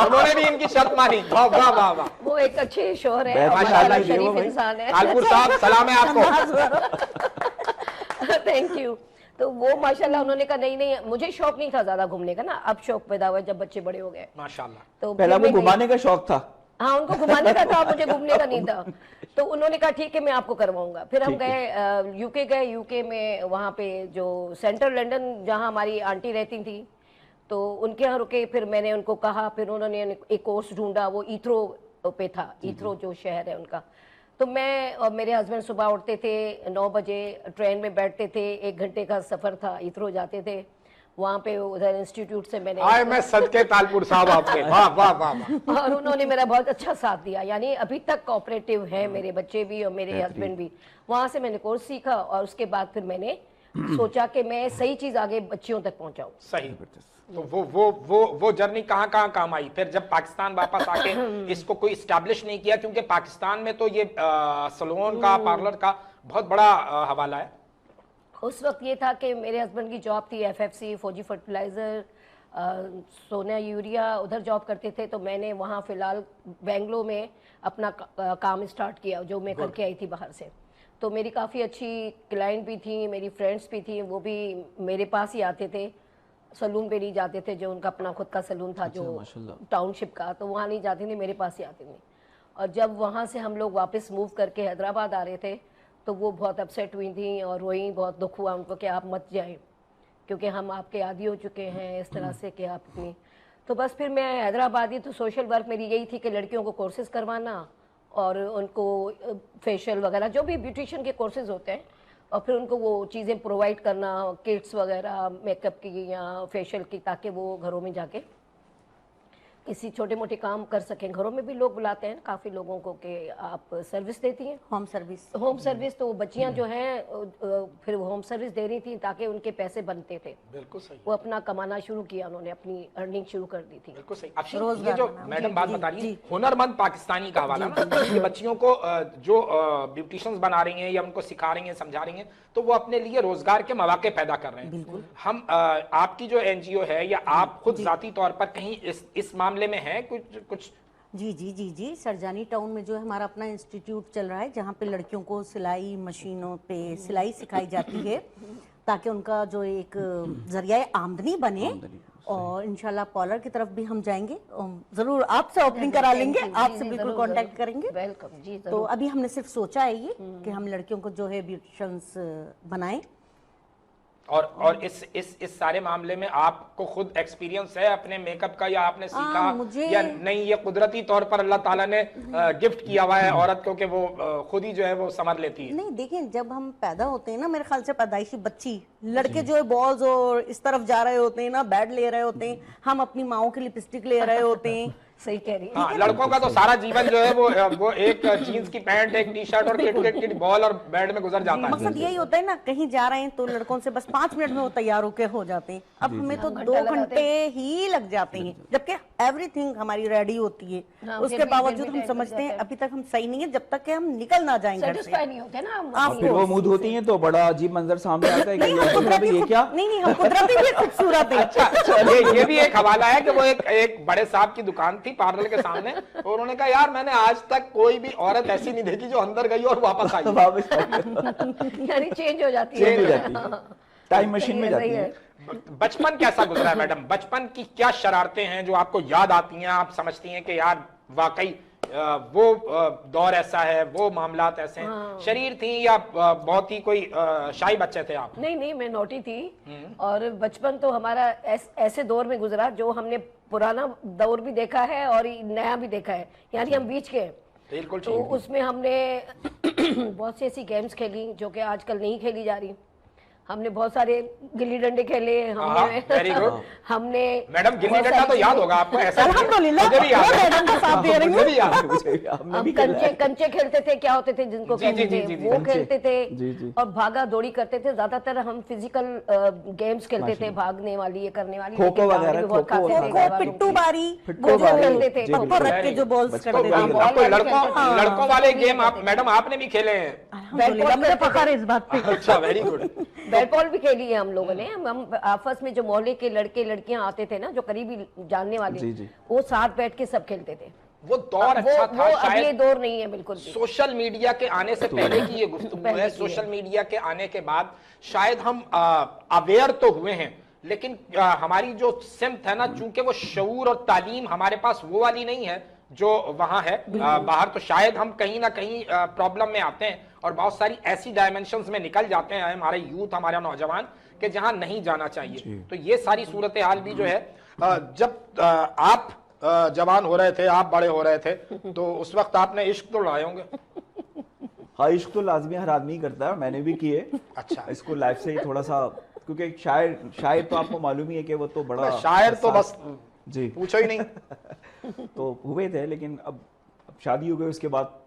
उन्होंने भी इनकी शर्त मानी। वाह वाह वाह वाह। वो एक अच्छे शौहर है, बैठ माशाल्लाह माशाल्लाह शरीफ भाई। इंसान है। तालपुर साहब सलाम है आपको। Thank you. तो वो माशाल्लाह उन्होंने कहा नहीं नहीं, मुझे शौक नहीं था ज्यादा घूमने का ना, अब शौक पैदा हुआ जब बच्चे बड़े हो गए। माशाल्लाह। तो पहला फिर वो मैं घुमाने का शौक था। हाँ, उनको घुमाने का था, मुझे घूमने का नहीं था। तो उन्होंने कहा ठीक है मैं आपको करवाऊंगा। फिर हम गए यूके गए। यूके में वहाँ पे जो सेंट्रल लंदन जहाँ हमारी आंटी रहती थी, तो उनके यहाँ रुके। फिर मैंने उनको कहा, फिर उन्होंने एक कोर्स ढूंढा, वो ईथ्रो पे था, ईथ्रो जो शहर है उनका। तो मैं और मेरे हस्बैंड सुबह उठते थे 9 बजे, ट्रेन में बैठते थे, 1 घंटे का सफर था, ईथ्रो जाते थे। वहाँ पे उधर इंस्टीट्यूट से मैंने आए मैं सदके तालपुर साहब आपके। वाह वाह वाह वाह। और उन्होंने मेरा बहुत अच्छा साथ दिया, यानी अभी तक कोऑपरेटिव है मेरे बच्चे भी और मेरे हस्बैंड भी। वहाँ से मैंने कोर्स सीखा और उसके बाद फिर मैंने सोचा कि मैं सही चीज आगे बच्चियों तक पहुंचाऊं। सही। तो वो जर्नी कहाँ कहाँ काम आई? फिर जब पाकिस्तान वापस आके इसको कोई इस्टेब्लिश नहीं किया, क्योंकि पाकिस्तान में तो ये सैलून का, पार्लर का बहुत बड़ा हवाला है। उस वक्त ये था कि मेरे हस्बैंड की जॉब थी एफएफसी, फौजी फर्टिलाइजर, सोना यूरिया, उधर जॉब करते थे। तो मैंने वहाँ फिलहाल बेंगलोर में अपना काम स्टार्ट किया, जो मैं करके आई थी बाहर से। तो मेरी काफ़ी अच्छी क्लाइंट भी थी, मेरी फ्रेंड्स भी थी, वो भी मेरे पास ही आते थे, सलून पे नहीं जाते थे। जो उनका अपना खुद का सलून था जो टाउनशिप का, तो वहाँ नहीं जाती थी, मेरे पास ही आती थी। और जब वहाँ से हम लोग वापस मूव करके हैदराबाद आ रहे थे, तो वो बहुत अपसेट हुई थी और रोई, बहुत दुख हुआ उनको कि आप मत जाएं, क्योंकि हम आपके आदी हो चुके हैं इस तरह से कि आप इतनी। तो बस फिर मैं हैदराबाद ही, तो सोशल वर्क मेरी यही थी कि लड़कियों को कोर्सेज करवाना और उनको फेशियल वगैरह जो भी ब्यूटिशियन के कोर्सेज होते हैं, और फिर उनको वो चीज़ें प्रोवाइड करना, किट्स वगैरह मेकअप की या फेशियल की, ताकि वो घरों में जाके किसी छोटे मोटे काम कर सकें। घरों में भी लोग बुलाते हैं काफ़ी लोगों को कि आप सर्विस देती हैं, होम सर्विस। Home service. तो वो बच्चियां जो हैं फिर वो होम सर्विस दे रही थी ताकि उनके पैसे बनते थे। बिल्कुल सही। वो अपना कमाना शुरू किया, उन्होंने अपनी अर्निंग शुरू कर दी थी। बिल्कुल सही। अब ये जो मैडम बात बता रही है, हुनरमंद पाकिस्तानी का हवाला ना, ये बच्चियों को जो ब्यूटिशियंस बना रही हैं या उनको सिखा रही हैं, समझा रही हैं, तो वो अपने लिए रोजगार के मौके पैदा कर रहे हैं। हम आपकी जो एनजीओ है या आप खुद जाती तौर पर कहीं इस मामले में है कुछ? जी, सरजानी टाउन में जो है हमारा अपना इंस्टीट्यूट चल रहा है, जहाँ पे लड़कियों को सिलाई मशीनों पे सिलाई सिखाई जाती है, ताकि उनका जो एक जरिया आमदनी बने। और इंशाल्लाह पार्लर की तरफ भी हम जाएंगे, जरूर आपसे ओपनिंग करा लेंगे, आपसे बिल्कुल कांटेक्ट करेंगे। वेलकम जी। तो अभी हमने सिर्फ सोचा है ये कि हम लड़कियों को जो है ब्यूटिशियंस बनाएं। और इस सारे मामले में आपको खुद एक्सपीरियंस है अपने मेकअप का, या आपने सीखा या नहीं? ये कुदरती तौर पर अल्लाह ताला ने गिफ्ट किया हुआ है औरत को कि वो खुद ही जो है वो संवर लेती है? नहीं, देखिए जब हम पैदा होते हैं ना, मेरे ख्याल से पैदाइशी बच्ची, लड़के जो है बॉल्स और इस तरफ जा रहे होते हैं ना, बैड ले रहे होते हैं, हम अपनी माओ की लिपस्टिक ले रहे होते हैं। सही कह रही है। हाँ, लड़कों का तो सारा जीवन जो है वो एक जीन्स की पैंट, एक टी शर्ट और किट बॉल और बेड में गुजर जाता है। मकसद यही होता है ना, कहीं जा रहे हैं तो लड़कों से बस 5 मिनट में वो तैयार होके हो जाते हैं। अब हमें तो 2 घंटे ही लग जाते हैं, जबकि एवरीथिंग हमारी रेडी होती है। उसके बावजूद हम समझते हैं अभी तक हम सही नहीं है, जब तक कि हम निकल ना जाएंगे। सेटिस्फाई नहीं होते ना हम। आप फिर वो मूड होती हैं तो बड़ा अजीब मंजर सामने आता है कि ये क्या? नहीं, हम कुदरती भी खूबसूरत है। अच्छा, ये भी एक हवाला है कि वो एक बड़े साहब की दुकान थी पार्लर के सामने, और उन्होंने कहा यार मैंने आज तक कोई भी औरत ऐसी नहीं देखी जो अंदर गई और वापस आई। यानी चेंज हो जाती है, टाइम मशीन में जाती है। बचपन कैसा गुजरा है मैडम? बचपन की क्या शरारतें हैं जो आपको याद आती हैं, आप समझती हैं कि यार वाकई वो दौर ऐसा है, वो मामलात ऐसे हैं? शरीर थी या बहुत ही कोई शाही बच्चे थे आप? नहीं, मैं नोटी थी। और बचपन तो हमारा ऐसे दौर में गुजरा जो हमने पुराना दौर भी देखा है और नया भी देखा है, यानी हम बीच के हैं। बिल्कुल। तो उसमें हमने बहुत सी ऐसी गेम्स खेली जो कि आजकल नहीं खेली जा रही। हमने बहुत सारे गिल्ली डंडे खेले, वेरी गुड। हमने मैडम गिल्ली बहुत डंडा सारी तो याद चीजें- होगा आपको, ऐसा नहीं है। अल्हम्दुलिल्लाह, मुझे भी याद मैं है। मैडम का साथ दे रही हूँ। मुझे भी याद है। हमने हम भी खेला है। कंचे खेलते थे, क्या होते थे जिनको जी, कहते जी, थे जी, जी, वो कंचे। खेलते जी, थे जी। और भागा दौड़ी करते थे। ज्यादातर हम फिजिकल गेम्स खेलते थे, भागने वाली, ये करने वाली। खो-खो लेकिन भागने वगैरह, भी बहुत खो-खो, खाते थे खो-खो, घर वालों पिट्टू की। बारी, पिट्टू वो जो बारी, खेलते थे, जी, पत्थर रख के जो बॉल्स बचपन करते में थे। ही बॉल आपको वाली लड़कों खेलते थे। लड़कों वाले गेम आप मैडम आपने भी खेले हैं? अल्हम्दुलिल्लाह, मुझे फखर है इस बात पे। अच्छा, वेरी गुड। बैट बॉल भी खेली है हम लोगों ने। हम आपस में जो मोहल्ले के लड़के लड़कियां आते थे ना, जो करीबी जानने वाले, जी, जी। वो साथ बैठ के सब खेलते थे। वो दौर अच्छा वो था। अब ये शायद दौर नहीं है बिल्कुल भी। सोशल मीडिया के आने से पहले की ये गुफ्तगू पहले है। की सोशल है। मीडिया के आने के बाद शायद हम अवेयर तो हुए हैं, लेकिन हमारी जो सिमत है ना, चूंकि वो शऊर और तालीम हमारे पास वो वाली नहीं है जो वहां है बाहर, तो शायद हम कहीं ना कहीं प्रॉब्लम में आते हैं और बहुत सारी ऐसी डायमेंशंस में निकल जाते हैं हमारे यूथ, हमारे नौजवान, कि जहां नहीं जाना चाहिए। तो ये सारी सूरत हाल भी जो है, जब आप जवान हो रहे थे, आप बड़े हो रहे थे, तो उस वक्त आपने इश्क तो लड़ाए होंगे। हाँ, इश्क तो लाजमी हर आदमी करता है, मैंने भी किए। अच्छा। इसको लाइफ से ही थोड़ा सा, क्योंकि शायर तो आपको मालूम ही है कि वो तो बड़ा शायर तो बस जी पूछो ही नहीं। तो हुए थे, लेकिन अब शादी हो गई उसके बाद।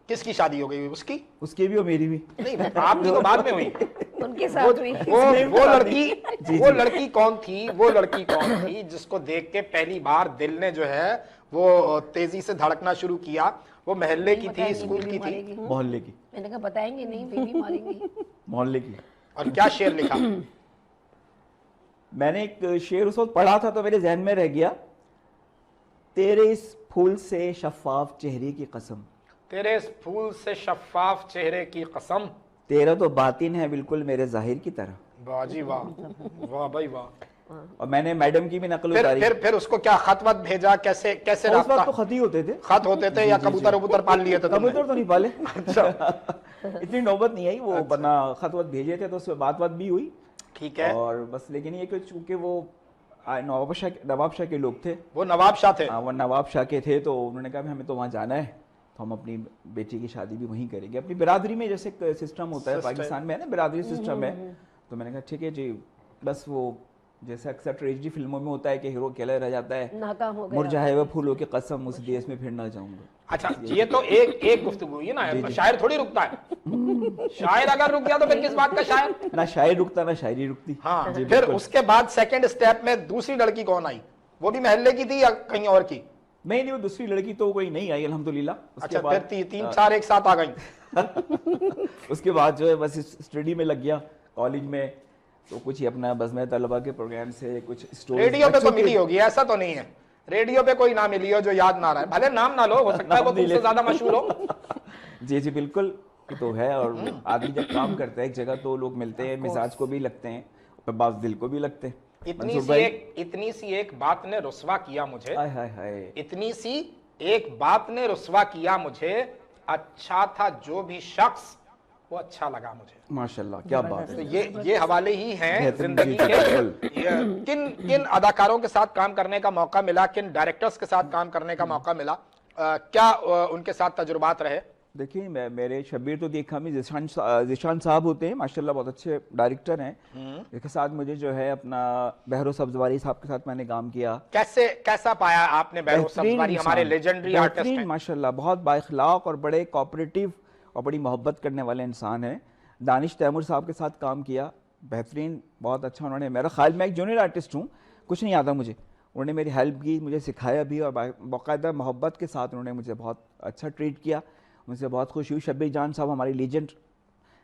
किसकी शादी हो गई? उसकी? उसकी भी और मेरी भी। नहीं, आपकी तो बाद में हुई। उनके साथ हुई। वो लड़की कौन थी? वो लड़की कौन थी जिसको देख के पहली बार दिल ने जो है वो तेजी से धड़कना शुरू किया? वो मोहल्ले की थी, स्कूल की थी? मोहल्ले की। मैंने कहा बताएंगे नहीं, बीवी मारेंगे। मोहल्ले की। और क्या शेर लिखा? मैंने एक शेर उस वक्त पढ़ा था तो मेरे जहन में रह गया। तेरे इस फूल से शफाफ चेहरे की कसम, तेरे इस फूल से शफाफ चेहरे की कसम, तेरा तो बातिन है बिल्कुल मेरे जाहिर की तरह। वाह जी वाह, वाह भाई वाह। और मैंने मैडम की भी नकल उतारी। फिर उसको क्या खत वत भेजा? कैसे कैसे उस वक्त रास्ता? तो खत ही होते थे। खत होते थे या कबूतर वबूतर पाल लिए थे तुमने? कबूतर तो नहीं पाले। अच्छा। इतनी नौबत नहीं आई, वो बना खत वत भेजे थे तो उसमें बात भी हुई। ठीक है। और बस, लेकिन ये कि चूंकि वो नवाब शाह के लोग थे, वो नवाब शाह थे। वो नवाब शाह के थे, तो उन्होंने कहा हमें तो वहाँ जाना है, तो हम अपनी बेटी की शादी भी वहीं करेंगे। अपनी बिरादरी में जैसे सिस्टम होता है पाकिस्तान में, है ना, बिरादरी सिस्टम है। तो मैंने कहा ठीक है जी। बस वो जैसे अक्सर ट्रेजिडी फिल्मों में होता है कि हीरो अकेला रह जाता है, नाकाम हो गया। मुरझाए हुए फूलों की कसम, उस देश में फिर ना जाऊंगा। अच्छा, ये तो एक गुफ्तगू हुई ना। शायर थोड़ी रुकता है। शायर अगर रुक गया तो फिर किस बात का शायर? ना शायर रुकता ना शायरी रुकती। हाँ। जी, फिर बिल्कुल। उसके बाद सेकंड स्टेप में दूसरी लड़की कौन आई? वो भी मोहल्ले की थी या कहीं और की? नहीं, वो दूसरी लड़की तो कोई नहीं आई अल्हम्दुलिल्लाह। अच्छा, फिर तीन चार एक साथ आ गई। उसके बाद जो है बस स्टडी में लग गया कॉलेज में, तो कुछ ही अपना बज़्म तलबा के प्रोग्राम से कुछ स्टोरी। रेडियो पे तो मिली होगी, ऐसा तो नहीं है रेडियो पे कोई ना मिली हो जो याद ना रहे, भले नाम ना लो, हो सकता है वो तुमसे ज्यादा मशहूर हो। जी जी बिल्कुल, तो है। और आदमी जब काम करता है एक जगह तो लोग मिलते हैं, मिजाज को भी लगते हैं और बात दिल को भी लगते हैं। इतनी सी एक बात ने रुस्वा किया मुझे। हाय हाय हाय। इतनी सी एक बात ने रुस्वा किया मुझे, अच्छा था जो भी शख्स, वो अच्छा लगा मुझे। माशाल्लाह, क्या बात तो है। ये हवाले ही हैं बेहतरीन, जिंदगी जी, के। किन किन अदाकारों के साथ काम करने का मौका मिला, किन डायरेक्टर्स के साथ काम करने का मौका मिला, क्या उनके साथ तजुर्बात रहे? देखिए, मेरे शब्बीर तो देखा में जिशान साहब होते हैं, माशाल्लाह बहुत अच्छे डायरेक्टर हैं। इसके साथ मुझे जो है अपना बहरो सब्जवारी साहब के साथ मैंने काम किया। कैसा पाया आपने बहरो सब्जवारी? हमारे लेजेंडरी आर्टिस्ट हैं माशाल्लाह, बहुत बाइखलाक और बड़े कोऑपरेटिव और बड़ी मोहब्बत करने वाले इंसान हैं। दानिश तैमूर साहब के साथ काम किया, बेहतरीन, बहुत अच्छा। उन्होंने, मेरा ख्याल मैं एक जूनियर आर्टिस्ट हूँ, कुछ नहीं आता मुझे, उन्होंने मेरी हेल्प की, मुझे सिखाया भी और बाकायदा मोहब्बत के साथ उन्होंने मुझे बहुत अच्छा ट्रीट किया। मुझे बहुत खुशी हुई। शब्बीर जान साहब हमारे लीजेंड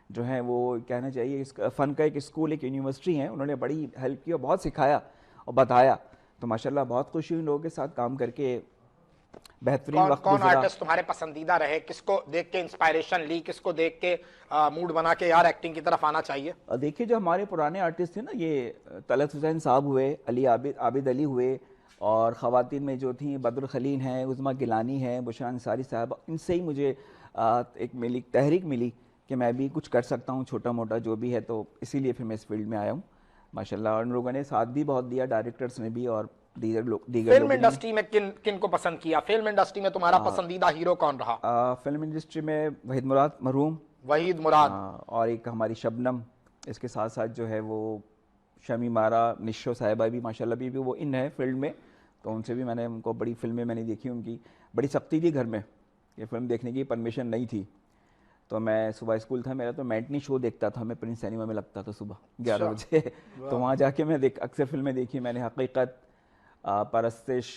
जो हैं, वो कहना चाहिए इस फ़न का एक स्कूल, एक यूनिवर्सिटी है, उन्होंने बड़ी हेल्प की और बहुत सिखाया और बताया। तो माशाल्लाह बहुत खुशी हुई लोगों के साथ काम करके, बेहतरीन वक्त कौन गुजरा। आर्टिस्ट तुम्हारे पसंदीदा रहे? किसको देख के इंस्पायरेशन ली? किसको देख के मूड बना के यार एक्टिंग की तरफ आना चाहिए? देखिए, जो हमारे पुराने आर्टिस्ट थे ना, ये तलत हुसैन साहब हुए, अली आबिद अली हुए, और ख़वातीन में जो थी बद्र खलीन है, उज़मा गिलानी है, बुशरा अंसारी साहब, इनसे ही मुझे एक तहरीक मिली कि मैं भी कुछ कर सकता हूँ छोटा मोटा जो भी है। तो इसीलिए फिर मैं इस फील्ड में आया हूँ माशाल्लाह। और उन लोगों ने साथ भी बहुत दिया, डायरेक्टर्स ने भी और दीगर फिल्म इंडस्ट्री में किन को पसंद किया? फिल्म इंडस्ट्री में तुम्हारा पसंदीदा हीरो कौन रहा? फिल्म इंडस्ट्री में वहीद मुराद मरहूम, वहीद मुराद, और एक हमारी शबनम इसके साथ साथ जो है वो शमी मारा, निशो साहिबा भी माशाल्लाह भी वो इन है फील्ड में, तो उनसे भी मैंने उनको बड़ी फिल्में मैंने देखी उनकी। बड़ी सख्ती थी घर में, ये फिल्म देखने की परमिशन नहीं थी, तो मैं सुबह स्कूल था मेरा, तो मैटनी शो देखता था मैं, प्रिंस सिनेमा में लगता था सुबह 11 बजे। तो वहाँ जाके मैं अक्सर फिल्में देखी मैंने, हकीकत, परस्तिश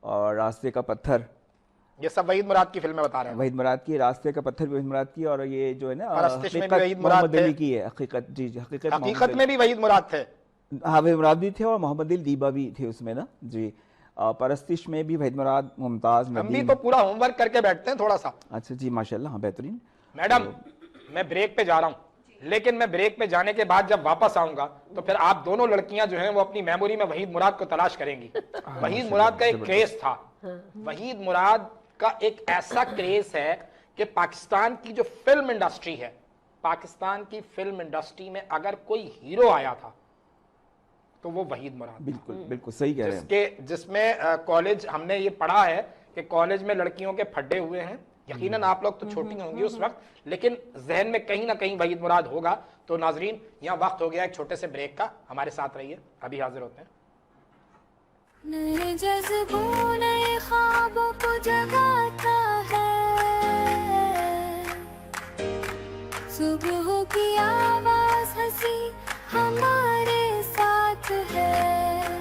और रास्ते का पत्थर। ये सब वहीद मुराद की फिल्में बता रहे हैं। वहीद मुराद की, रास्ते का पत्थर भी वहीद मुराद की, और ये जो है ना परस्तिश में भी हकीकत वहीद मुराद मोहम्मद थे। अली की है, हकीकत जी जी, हकीकत में भी वहीद मुराद थे। हाँ वहीद मुराद भी थे और मोहम्मद अली दीबा भी थे उसमें ना जी। परस्तिश में भी वहीद मुराद, मुमताज, हम भी नदीम। तो पूरा होमवर्क करके बैठते हैं थोड़ा सा। अच्छा जी माशाल्लाह, हाँ बेहतरीन। मैडम मैं ब्रेक पे जा रहा हूँ, लेकिन मैं ब्रेक पे जाने के बाद जब वापस आऊंगा तो फिर आप दोनों लड़कियां जो हैं वो अपनी मेमोरी में वहीद मुराद को तलाश करेंगी। वहीद मुराद का एक क्रेज था, वहीद मुराद का एक ऐसा क्रेज है कि पाकिस्तान की जो फिल्म इंडस्ट्री है, पाकिस्तान की फिल्म इंडस्ट्री में अगर कोई हीरो आया था तो वो वहीद मुराद। बिल्कुल बिल्कुल सही कह रहे हैं। जिसमें कॉलेज हमने ये पढ़ा है कि कॉलेज में लड़कियों के फड्डे हुए हैं। यकीनन आप लोग तो छोटी होंगी उस वक्त, लेकिन जहन में कहीं ना कहीं वहीद मुराद होगा। तो नाजरीन यहाँ वक्त हो गया एक छोटे से ब्रेक का, हमारे साथ रहिए, अभी हाजिर होते हैं। नए जज्बों नए ख्वाबों को जगाता है, सुबह की आवाज हंसी हमारे साथ है,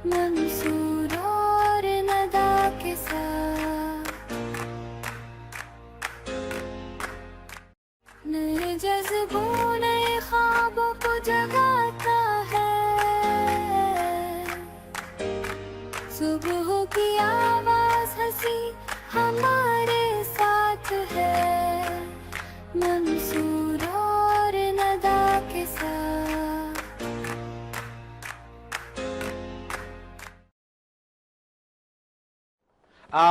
मंसूर और नदा के साथ। नए जज्बों नए ख्वाबों को जगाता है, सुबह की आवाज हंसी हमारे साथ है, मंसूर और नदा के साथ।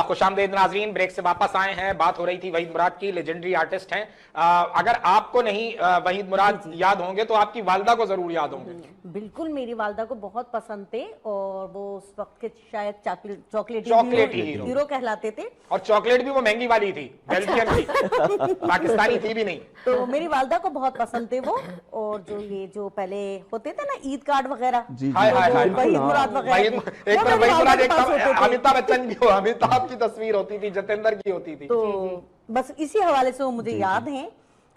खुशामदीद नाजरीन, ब्रेक से वापस आए हैं। बात हो रही थी वहीद मुराद की, लेजेंडरी आर्टिस्ट हैं। अगर आपको नहीं वहीद मुराद याद होंगे तो आपकी वालदा को जरूर याद होंगे। बिल्कुल, मेरी वालदा को बहुत पसंद थे और वो उस वक्त के शायद चॉकलेटी हीरो हीरो कहलाते थे। और चॉकलेट भी वो महंगी वाली थी, बेल्जियम की, पाकिस्तानी थी भी नहीं। तो मेरी वालदा को बहुत पसंद थे वो। और जो ये जो पहले होते थे ना ईद कार्ड वगैरह, जी जी हाय हाय हाय, वहीद मुराद वगैरह वहीद के, एक वो बार मेरी वहीद वालदा मुराद के एक पास होते थे। अमिताभ बच्चन की हो, अमिताभ की तस्वीर होती थी, जितेंद्र की होती थी। तो बस इसी हवाले से वो मुझे याद हैं।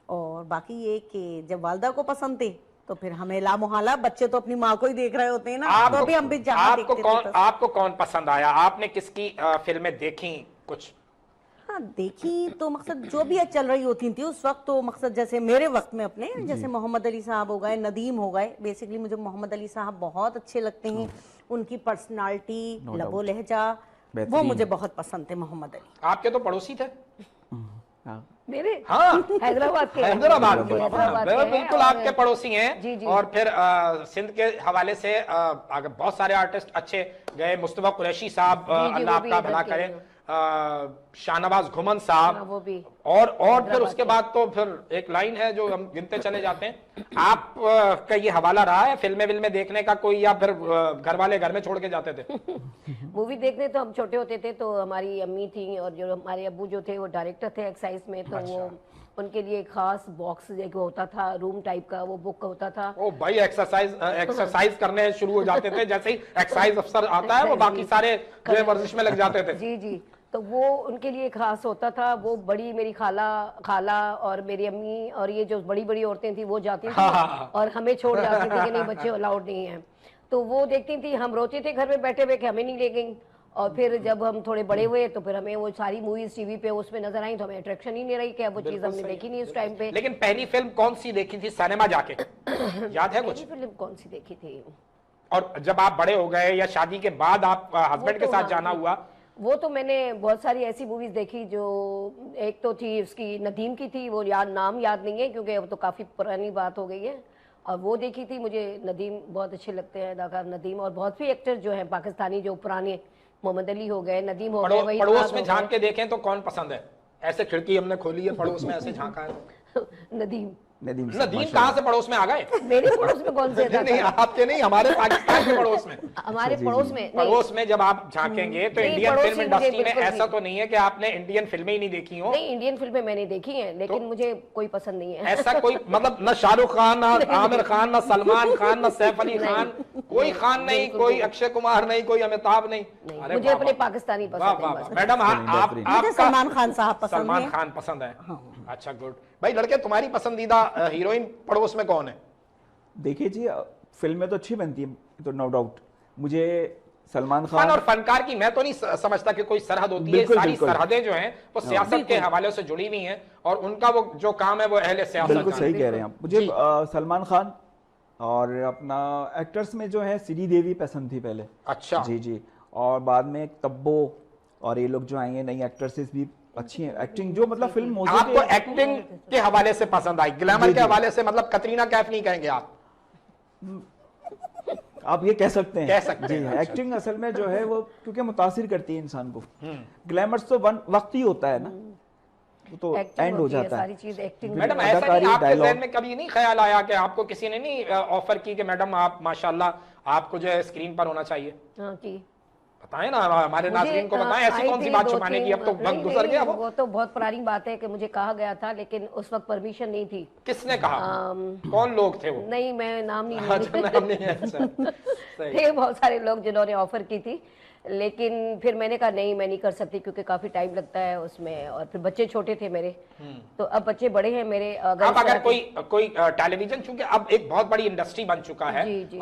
और बाकी ये कि जब वालदा को पसंद थे तो फिर हमें लामोहाला, बच्चे तो अपनी माँ को ही देख रहे होते हैं ना, तो अभी हम भी जहाँ देखते थे बस। आपको कौन पसंद आया? आपने किसकी फिल्में देखी कुछ? हाँ देखी तो मकसद जो भी चल रही होती थी उस वक्त, तो मकसद जैसे मेरे वक्त में अपने जैसे मोहम्मद अली साहब हो गए, नदीम हो गए। बेसिकली मुझे मोहम्मद अली साहब बहुत अच्छे लगते हैं, उनकी पर्सनालिटी, लबो लहजा, वो मुझे बहुत पसंद थे मोहम्मद अली। आपके तो पड़ोसी थे। हाँ मेरे हाँ, हैदराबाद के हैदराबाद के, हैदराबाद के बिल्कुल हैं। आपके पड़ोसी हैं। जी, जी। और फिर सिंध के हवाले से आगे बहुत सारे आर्टिस्ट अच्छे गए। मुस्तफा कुरैशी साहब, जी, जी, अल्लाह वो भी आपका इधर भला के करे। हैं। शाहनवाज घुमन हाँ, साहब, वो भी और फिर हैदराबाद उसके के। बाद तो फिर एक लाइन है जो हम गिनते चले जाते हैं। आप का ये हवाला रहा है फिल्में विल्में देखने का कोई, या फिर घर वाले घर में छोड़ के जाते थे? मूवी देखने तो हम छोटे होते थे तो हमारी अम्मी थी और जो हमारे अब्बू जो थे वो डायरेक्टर थे एक्साइज में, तो वो उनके लिए एक खास बॉक्स एक होता था, रूम टाइप का, वो बुक होता था। ओ भाई, एक्सरसाइज करने शुरू हो जाते थे, जैसे ही एक्साइज अफसर आता है वो बाकी सारे जो है वर्जिश में लग जाते थे। जी जी, तो वो उनके लिए खास होता था। वो बड़ी मेरी खाला और मेरी अम्मी और ये जो बड़ी बड़ी औरतें थी वो जाती थी और हमें छोड़ जाती थी कि नहीं बच्चे अलाउड नहीं है। तो वो देखती थी, हम रोते थे घर में बैठे हुए कि हमें नहीं ले गई। और फिर जब हम थोड़े बड़े हुए तो फिर हमें वो सारी मूवीज टीवी पे उसमें नजर आई तो हमें अट्रैक्शन ही नहीं रही कि वो चीज हमने देखी नहीं उस टाइम पे। लेकिन पहली फिल्म कौन सी देखी थी सिनेमा जाके, याद है कुछ? पहली फिल्म कौन सी देखी थी? और जब आप बड़े हो गए या शादी के बाद आप हस्बैंड के तो साथ हाँ, जाना हुआ? वो तो मैंने बहुत सारी ऐसी मूवीज देखी जो, एक तो थी उसकी नदीम की थी, वो नाम याद नहीं है क्योंकि वो तो काफी पुरानी बात हो गई है। और वो देखी थी, मुझे नदीम बहुत अच्छे लगते हैं, अदाकार नदीम। और बहुत सी एक्टर जो है पाकिस्तानी जो पुराने, मोहम्मद अली हो गए, नदीम हो गए, वही पड़ोस में झांक के देखें तो कौन पसंद है? ऐसे खिड़की हमने खोली है, पड़ोस में ऐसे झांका है। नदीम नदीम साहब, नदीम माशाल्लाह। कहाँ से पड़ोस में आ गए? मेरे पड़ोस में कौन से नहीं, आपके नहीं, हमारे पाकिस्तान के पड़ोस में। हमारे पड़ोस में नहीं। पड़ोस में जब आप झांकेंगे तो नहीं, इंडियन पड़ोसी फिल्म मुझे इंडस्ट्री में बिल्कुल ऐसा नहीं। तो नहीं है कि आपने इंडियन फिल्में ही नहीं देखी हो। नहीं, इंडियन फिल्में मैंने देखी हैं, लेकिन मुझे कोई पसंद नहीं है। ऐसा कोई मतलब न शाहरुख खान, ना आमिर खान, ना सलमान खान, ना सैफ अली खान, कोई खान नहीं, कोई अक्षय कुमार नहीं, कोई अमिताभ नहीं। अरे मुझे वाह, अपने वाह। पाकिस्तानी वाह पसंद वाह है वाह। बस। मैडम आप बेहतरीन। मुझे आपका सलमान खान साहब पसंद सलमान हैं। खान पसंद है। अच्छा, गुड। भाई लड़के, तुम्हारी पसंदीदा हीरोइन पड़ोस में कौन है? देखिए जी, फिल्में तो अच्छी बनती है, तो नो डाउट मुझे सलमान फन खान और फनकार की मैं तो नहीं समझता कि कोई सरहद होती है। बिल्कुल, सारी बिल्कुल। सरहदें जो हैं वो सियासत के हवाले से जुड़ी हुई हैं और उनका वो जो काम है वो अहले सियासत बिल्कुल जाने। सही कह रहे हैं आप। मुझे जी। सलमान खान और अपना एक्टर्स में जो है श्री देवी पसंद थी पहले। अच्छा। जी जी। और बाद में तब्बो और ये लोग जो आई हैं नई एक्ट्रेसेस भी अच्छी हैं, एक्टिंग जो मतलब फिल्म मौजूद आपको है। एक्टिंग के हवाले से पसंद आई, ग्लैमर के हवाले से मतलब कतरीना कैफ नहीं कहेंगे आप? आप ये कह सकते हैं। कह सकते जी हैं, हाँ, अच्छा। एक्टिंग असल में जो है वो क्योंकि मुतासिर करती है इंसान को। ग्लैमर्स तो वक्त ही होता है ना, वो तो एक्टिंग एंड हो होती है, जाता है। सारी चीज एक्टिंग। मैडम बिल्कुल, ऐसा नहीं, अदाकारी, आपके डायलॉग। जहन में कभी नहीं ख्याल आया कि आपको किसी ने नहीं ऑफर की कि मैडम आप माशाल्लाह आपको जो है स्क्रीन पर होना चाहिए? हाँ की बताएं ना, हमारे नाजरीन को बताएं, ऐसी कौन सी बात छुपाने की? अब तो वक्त गुजर गया। वो तो बहुत पुरानी बात है कि मुझे कहा गया था, लेकिन उस वक्त परमिशन नहीं थी। किसने कहा? कौन लोग थे वो? नहीं, मैं नाम नहीं अच्छा, नाम नहीं है, अच्छा। सही। थे बहुत सारे लोग जिन्होंने ऑफर की थी, लेकिन फिर मैंने कहा नहीं, मैं नहीं कर सकती क्योंकि काफी टाइम लगता है उसमें, और फिर बच्चे छोटे थे मेरे। तो अब बच्चे बड़े हैं मेरे। अब इस अगर तरह कोई टेलीविजन, चूंकि अब एक बहुत बड़ी इंडस्ट्री बन चुका है, जी, जी।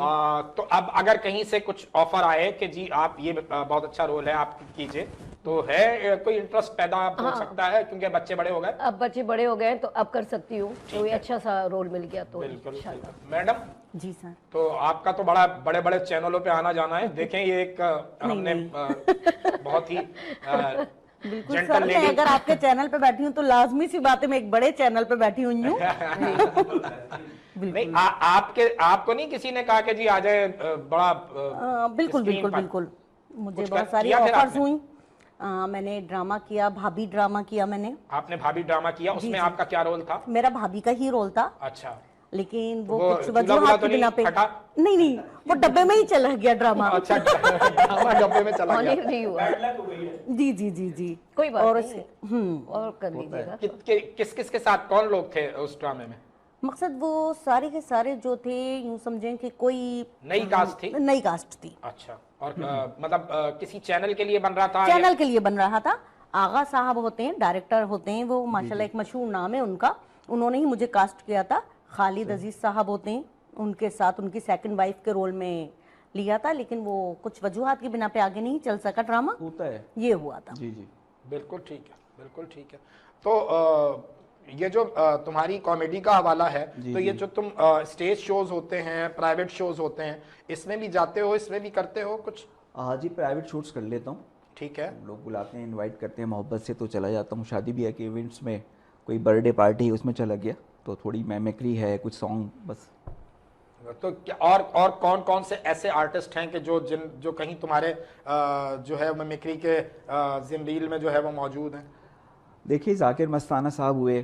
तो अब अगर कहीं से कुछ ऑफर आए कि जी आप ये बहुत अच्छा रोल है, आप कीजिए, तो है कोई इंटरेस्ट पैदा हो सकता है क्योंकि बच्चे बड़े हो गए? अब बच्चे बड़े हो गए हैं तो अब कर सकती हूँ, तो ये अच्छा सा रोल मिल गया तो बिल्कुल। इंशाल्लाह। मैडम, जी सर। तो आपका तो बड़े बड़े चैनलों पे आना जाना है। देखें ये एक हमने बहुत ही बिल्कुल जेंटल सर, मैं लेडी। अगर आपके चैनल पे बैठी हूँ तो लाजमी सी बात है, मैं एक बड़े चैनल पे बैठी हुई हूँ। नहीं, आपको नहीं किसी ने कहा कि जी आ जाए बड़ा बिल्कुल स्क्रीन बिल्कुल पर? बिल्कुल, मुझे कुछ बहुत सारी किया फिर ऑफर्स आपने? हुई। मैंने ड्रामा किया, भाभी ड्रामा किया मैंने। आपने भाभी ड्रामा किया, उसमें आपका क्या रोल था? मेरा भाभी का ही रोल था, अच्छा। लेकिन वो वो कुछ चूल्हा वजूहात वूल्हा की तो बिना नहीं पे फटा? नहीं, वो डब्बे में ही चला गया ड्रामा। अच्छा, ड्रामा डब्बे में चला गया। ऑनर नहीं हुआ, जी जी जी जी। कोई बात और नहीं, और कर लीजिएगा। किस किस के साथ कौन लोग थे उस ड्रामे में? मकसद वो सारे के सारे जो थे, यूं समझें कि कोई नई कास्ट थी? नई कास्ट थी। अच्छा। और मतलब किसी चैनल के लिए बन रहा था? चैनल के लिए बन रहा था। आगा साहब होते हैं, डायरेक्टर होते हैं, वो माशाल्लाह एक मशहूर नाम है उनका, उन्होंने ही मुझे कास्ट किया था। खालिद अजीज साहब होते हैं, उनके साथ उनकी सेकंड वाइफ के रोल में लिया था, लेकिन वो कुछ वजूहात की बिना पे आगे नहीं चल सका ड्रामा, होता है। ये हुआ था। जी जी। बिल्कुल ठीक है, बिल्कुल ठीक है। तो ये जो तुम्हारी कॉमेडी का हवाला है, तो ये जो तुम स्टेज शोज होते हैं, प्राइवेट शोज होते हैं, इसमें भी जाते हो, इसमें भी करते हो कुछ? हाँ जी, प्राइवेट शूट्स कर लेता हूँ। ठीक है। लोग बुलाते हैं, इनवाइट करते हैं मोहब्बत से, तो चला जाता हूँ। शादी भी है कि इवेंट्स में, कोई बर्थडे पार्टी है उसमें चला गया, तो थोड़ी मेमिक्री है, कुछ सॉन्ग बस। तो क्या और कौन कौन से ऐसे आर्टिस्ट हैं कि जो कहीं तुम्हारे जो है मिमिक्री के जिंदील में जो है वो मौजूद हैं? देखिए, जाकिर मस्ताना साहब हुए,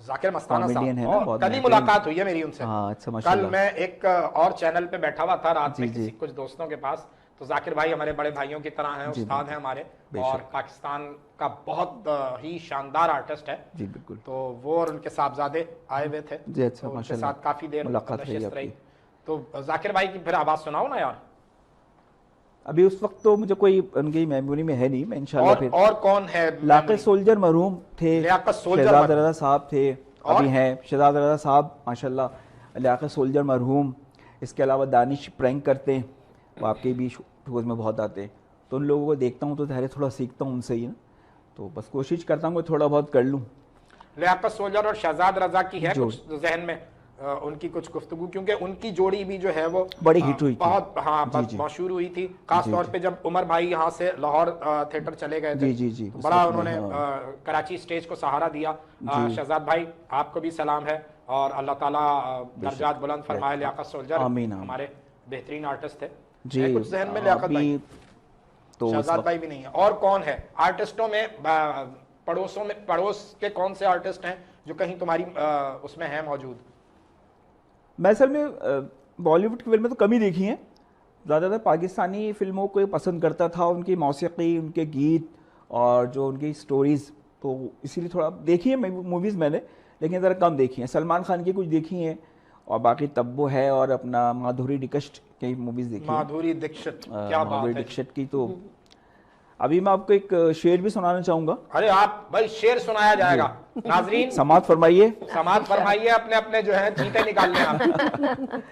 जाकिर मस्ताना कॉमेडियन है साहब, ना, और बहुत कल ही बेहतरीन। मुलाकात हुई है मेरी उनसे। हाँ, अच्छा, कल माशाल्लाह। मैं एक और चैनल पे बैठा हुआ था रात में जी, जी। किसी कुछ दोस्तों के पास, तो जाकिर भाई हमारे बड़े भाइयों की तरह हैं, जी, उस्ताद हैं हमारे, बेशक। और पाकिस्तान का बहुत ही शानदार आर्टिस्ट है। जी बिल्कुल। तो वो और उनके साहबजादे आए हुए थे। जी, अच्छा, तो उनके माशाल्लाह। साथ काफी देर मुलाकात रही नशिस्त रही। आपकी। तो जाकिर भाई की फिर आवाज सुनाओ ना यार। अभी उस वक्त तो मुझे कोई उनकी मेमोरी में है नहीं, मैं इंशाल्लाह फिर। और कौन है? लाक़त सोल्जर मरहूम थे, लियाकत सोल्जर शहजाद मरहूम। रज़ा साहब थे, अभी हैं शहजाद रज़ा साहब माशाल्लाह। लियाकत सोल्जर मरहूम, इसके अलावा दानिश प्रैंक करते हैं, वो आपके भी शोज़ में बहुत आते हैं, तो उन लोगों को देखता हूँ तो ज़ाहिर थोड़ा सीखता हूँ उनसे ही ना, तो बस कोशिश करता हूँ कि थोड़ा बहुत कर लूँ। लियाकत सोल्जर और शहजाद रजा की है जो- कुछ जहन में उनकी कुछ गुफ्तगू, क्योंकि उनकी जोड़ी भी जो है वो बड़ी हिट हुई थी। बहुत जी, जी। मशहूर हुई थी, खास तौर पे जब उमर भाई यहाँ से लाहौर थिएटर चले गए थे। जी, जी, जी, तो उस बड़ा वक्त में, उन्होंने हाँ। कराची स्टेज को सहारा दिया। शहजाद भाई आपको भी सलाम है, और अल्लाह ताला दर्जात बुलंद फरमाए। लियाकत सोल्जर आमीन, आमीन। हमारे बेहतरीन आर्टिस्ट थे। जी, है कुछ जहन में लियाकत अभी भाई? तो उस शहजाद वक्त- भाई भी नहीं है। और कौन है आर्टिस्टों में? पड़ोस के कौन से आर्टिस्ट हैं जो कहीं तुम्हारी उसमें है मौजूद? मैं असल में बॉलीवुड की फिल्में तो कम ही देखी हैं, ज़्यादातर पाकिस्तानी फिल्मों को पसंद करता था, उनकी मौसीकी, उनके गीत और जो उनकी स्टोरीज़, तो इसीलिए थोड़ा देखी है मूवीज़ मैंने, लेकिन ज़रा कम देखी हैं। सलमान खान की कुछ देखी हैं और बाकी तब्बू है और अपना माधुरी दीक्षित की मूवीज़ देखी हैं। माधुरी दीक्षित, क्या बात माधुरी है। दीक्षित की तो अभी मैं आपको एक शेर भी सुनाना चाहूँगा। अरे आप भाई शेर सुनाया जाएगा, नाजरीन समात फरमाइए। समात फरमाइए, अपने अपने जो है चीते निकाल लें आप।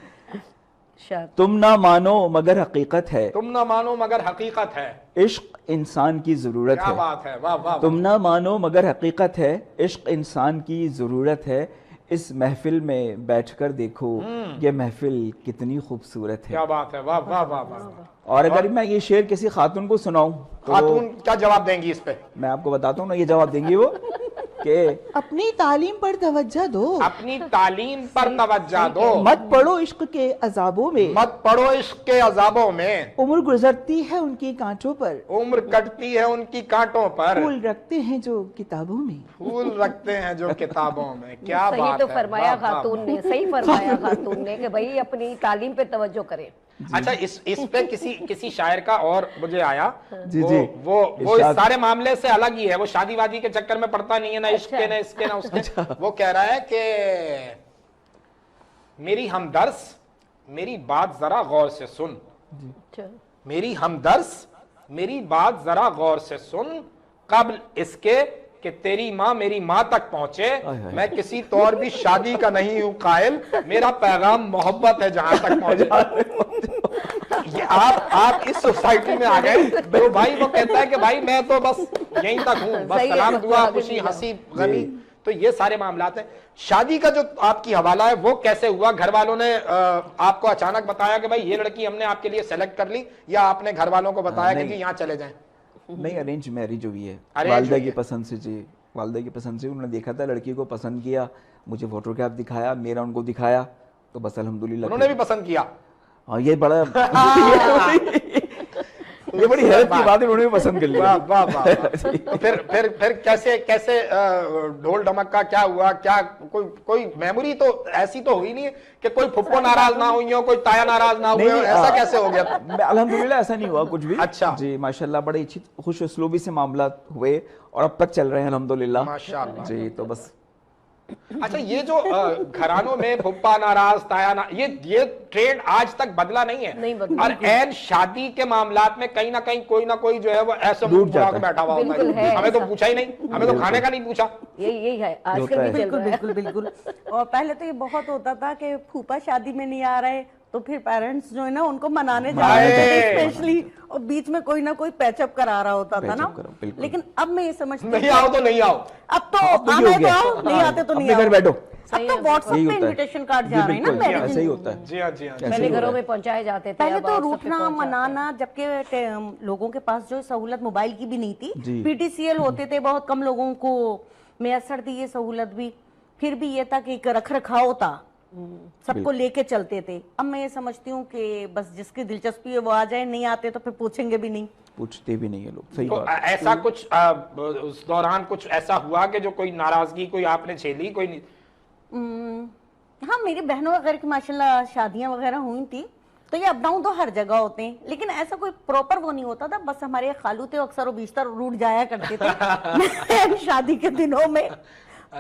शायद तुम ना मानो मगर हकीकत है, तुम ना मानो मगर हकीकत है, इश्क इंसान की ज़रूरत क्या है। बात है, वाह वाह। तुम ना मानो मगर हकीकत है, इश्क इंसान की ज़रूरत है। इस महफिल में बैठकर देखो ये महफिल कितनी खूबसूरत है। क्या बात है, वाह वाह वाह वाह। और अगर मैं ये शेर किसी खातून को सुनाऊं तो खातून क्या जवाब देंगी इस पे? मैं आपको बताता हूँ ना, ये जवाब देंगी वो कि अपनी तालीम पर तवज्जो दो, अपनी तालीम पर तवज्जो दो, मत पड़ो इश्क के अजाबों में, मत पड़ो इश्क के अजाबों में, उम्र गुजरती है उनकी कांटों पर, उम्र कटती है उनकी कांटों पर, फूल रखते हैं जो किताबों में। फूल रखते हैं जो किताबों में। क्या सही बात तो है, फरमाया वाह, वाह। खातून ने, सही फरमाया खातून ने कि भाई अपनी तालीम पे तवज्जो करें। अच्छा, इस पे किसी शायर का और मुझे आया, जी, वो जी। वो इस सारे मामले से अलग ही है, वो शादी वादी के चक्कर में पड़ता नहीं है, ना इश्क के, ना इसके, ना उसके। वो कह रहा है कि मेरी हमदर्स मेरी बात जरा गौर से सुन, मेरी हमदर्स मेरी बात जरा गौर से सुन, कब्ल इसके कि तेरी माँ मेरी माँ तक पहुंचे, मैं किसी तौर भी शादी का नहीं हूं कायल, मेरा पैगाम मोहब्बत है जहां तक पहुंचे। ये आप इस सोसाइटी में आ गए तो भाई वो कहता है कि भाई मैं तो बस यहीं तक हूं, बस सही है, सलाम दुआ आगे खुशी भी हंसी गमी। तो ये सारे मामलात हैं। शादी का जो आपकी हवाला है वो कैसे हुआ? घर वालों ने आपको अचानक बताया कि भाई ये लड़की हमने आपके लिए सेलेक्ट कर ली, या आपने घर वालों को बताया कि जी यहाँ चले जाएं? नहीं, अरेंज मैरिज हुई है, Arrange वालिदा हुई की है। पसंद से। जी, वालिदा की पसंद से उन्होंने देखा था, लड़की को पसंद किया, मुझे फोटोग्राफ दिखाया, मेरा उनको दिखाया, तो बस अल्हम्दुलिल्लाह। उन्होंने भी पसंद किया। हाँ, ये बड़ा ये बड़ी हैरत की बात है, उन्होंने भी पसंद कर लिया। वाह वाह वाह वाह। तो फिर कैसे ढोल ढमक का क्या हुआ? क्या कोई मेमोरी तो ऐसी तो हुई नहीं है कि कोई फुप्पो नाराज ना हुई हो, कोई ताया नाराज ना हुई हो, ऐसा कैसे हो गया? अल्हम्दुलिल्लाह ऐसा नहीं हुआ कुछ भी। अच्छा जी, माशाल्लाह बड़े अच्छी खुश उसलूबी से मामला हुए और अब तक चल रहे हैं अल्हम्दुलिल्लाह। माशाल्लाह जी, तो बस अच्छा, ये जो घरानों में फुप्पा नाराज ताया ना, ये ट्रेंड आज तक बदला नहीं है। नहीं बदला। और एन शादी के मामलात में कहीं ना कहीं कोई ना कोई जो है वो ऐसे मुंह जाता फुला के बैठा हुआ होता बिल्कुल है, है हमें तो ऐसा। पूछा ही नहीं, हमें तो खाने का नहीं पूछा। यही है आजकल होता है। भी चल बिल्कुल रहा है। बिल्कुल बिल्कुल। और पहले तो ये बहुत होता था कि फूफा शादी में नहीं आ रहे तो फिर पेरेंट्स जो है ना उनको मनाने जा रहे थे स्पेशली, और बीच में कोई ना कोई पैचअप करा रहा होता था ना। पैचअप करो, बिल्कुल। लेकिन अब मैं ये समझती हूँ नहीं आओ तो नहीं आओ, अब तो अब आना ये है हो तो गया। आओ, नहीं आते तो नहीं अपने घर आओ। बैठो, अब तो व्हाट्सएप यही पे होता है। इनविटेशन कार्ड जी, जा रहे हैं ना बिल्कुल, मैरिज। ऐसे ही होता है। जी हाँ जी हाँ जी। ऐसे पहले ही घरों होता में पहुंचाए जाते थे, पहले अब तो WhatsApp पे रूठना पहुंच जाते हैं। मनाना, जबकि लोगों के पास जो सहूलत मोबाइल की भी नहीं थी, जी। पीटीसीएल होते थे, बहुत कम लोगों को मैसर थी ये सहूलत भी, फिर भी ये था कि एक रख रखाव था, सबको लेके चलते थे। अब मैं ये समझती हूँ कि बस जिसकी दिलचस्पी है वो आ जाए, नहीं आते तो फिर पूछेंगे भी नहीं। पूछते भी नहीं है लोग। सही तो बात है। ऐसा कुछ उस दौरान कुछ ऐसा हुआ कि जो कोई नाराजगी कोई आपने झेली? कोई हाँ, मेरी बहनों वगैरह की माशाल्लाह शादियां वगैरह हुई थी, तो ये अप डाउन तो हर जगह होते हैं, लेकिन ऐसा कोई प्रॉपर वो नहीं होता था। बस हमारे खालू थे, अक्सर वो बीस्तर रूठ जाया करते थे शादी के दिनों में,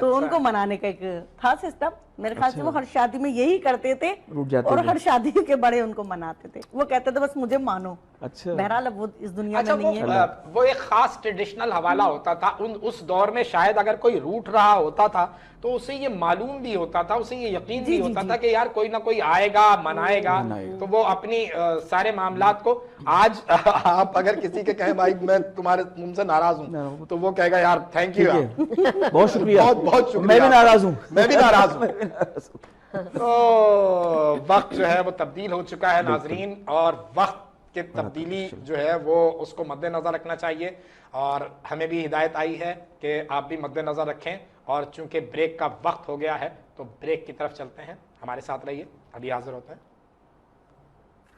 तो उनको मनाने का एक था सिस्टम। मेरे ख्याल से वो हर शादी में यही करते थे, रूठ जाते और थे। हर शादी के बड़े उनको मनाते थे। वो कहते थे बस मुझे मानो। अच्छा, बहरहाल अब वो इस दुनिया अच्छा, में नहीं है। वो एक खास ट्रेडिशनल हवाला होता था उस दौर में। शायद अगर कोई रूठ रहा होता था तो उसे ये मालूम भी होता था, उसे ये यकीन भी होता था कि यार कोई ना कोई आएगा, मनाएगा। तो वो अपनी सारे मामलात को आज आप अगर किसी के कहें भाई मैं तुम्हारे तुमसे नाराज हूँ, तो वो कहेगा यार थैंक यू, बहुत शुक्रिया, बहुत बहुत शुक्रिया, मैं भी नाराज हूँ, मैं भी नाराज हूँ। तो वक्त जो है वो तब्दील हो चुका है नाजरीन, और वक्त की तब्दीली जो है वो उसको मद्देनजर रखना चाहिए, और हमें भी हिदायत आई है कि आप भी मद्देनजर रखें। और चूंकि ब्रेक का वक्त हो गया है तो ब्रेक की तरफ चलते हैं, हमारे साथ रहिए, अभी हाजिर होते हैं।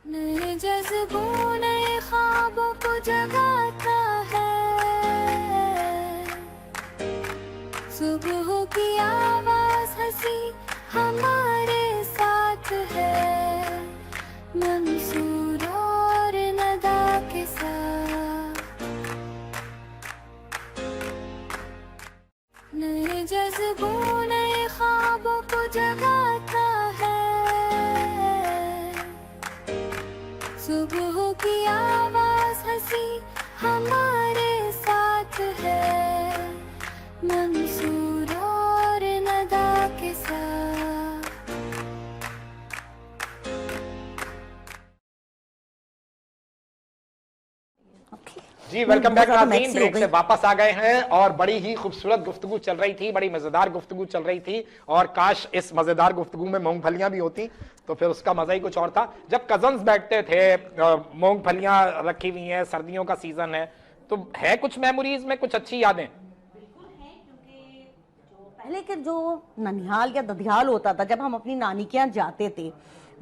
नए जज्बों नए ख्वाबों को जगाता है, सुबह की आवाज हंसी हमारे साथ है मंसूर और नदा के साथ। नए जज्बों नए ख्वाबों को जगाता है, सुबह की आवाज हंसी हमारे साथ है मंसूर और नदा के साथ। जी वेलकम बैक बहुत ज्यादा नाज़रीन, मैक्सी ब्रेक हो से गई। वापस आ गए हैं और बड़ी ही खूबसूरत गुफ्तगू चल रही थी, बड़ी मजेदार गुफ्तगू चल रही थी और काश इस मजेदार गुफ्तगू में मूंगफलियां भी होती तो फिर उसका मजा ही कुछ और था। जब कजन्स बैठते थे, मूंगफलियां रखी हुई हैं, सर्दियों का सीजन है, तो है कुछ मेमोरीज में कुछ अच्छी यादें? पहले के जो ननिहाल या ददियाल होता था, जब हम अपनी नानी के यहाँ जाते थे,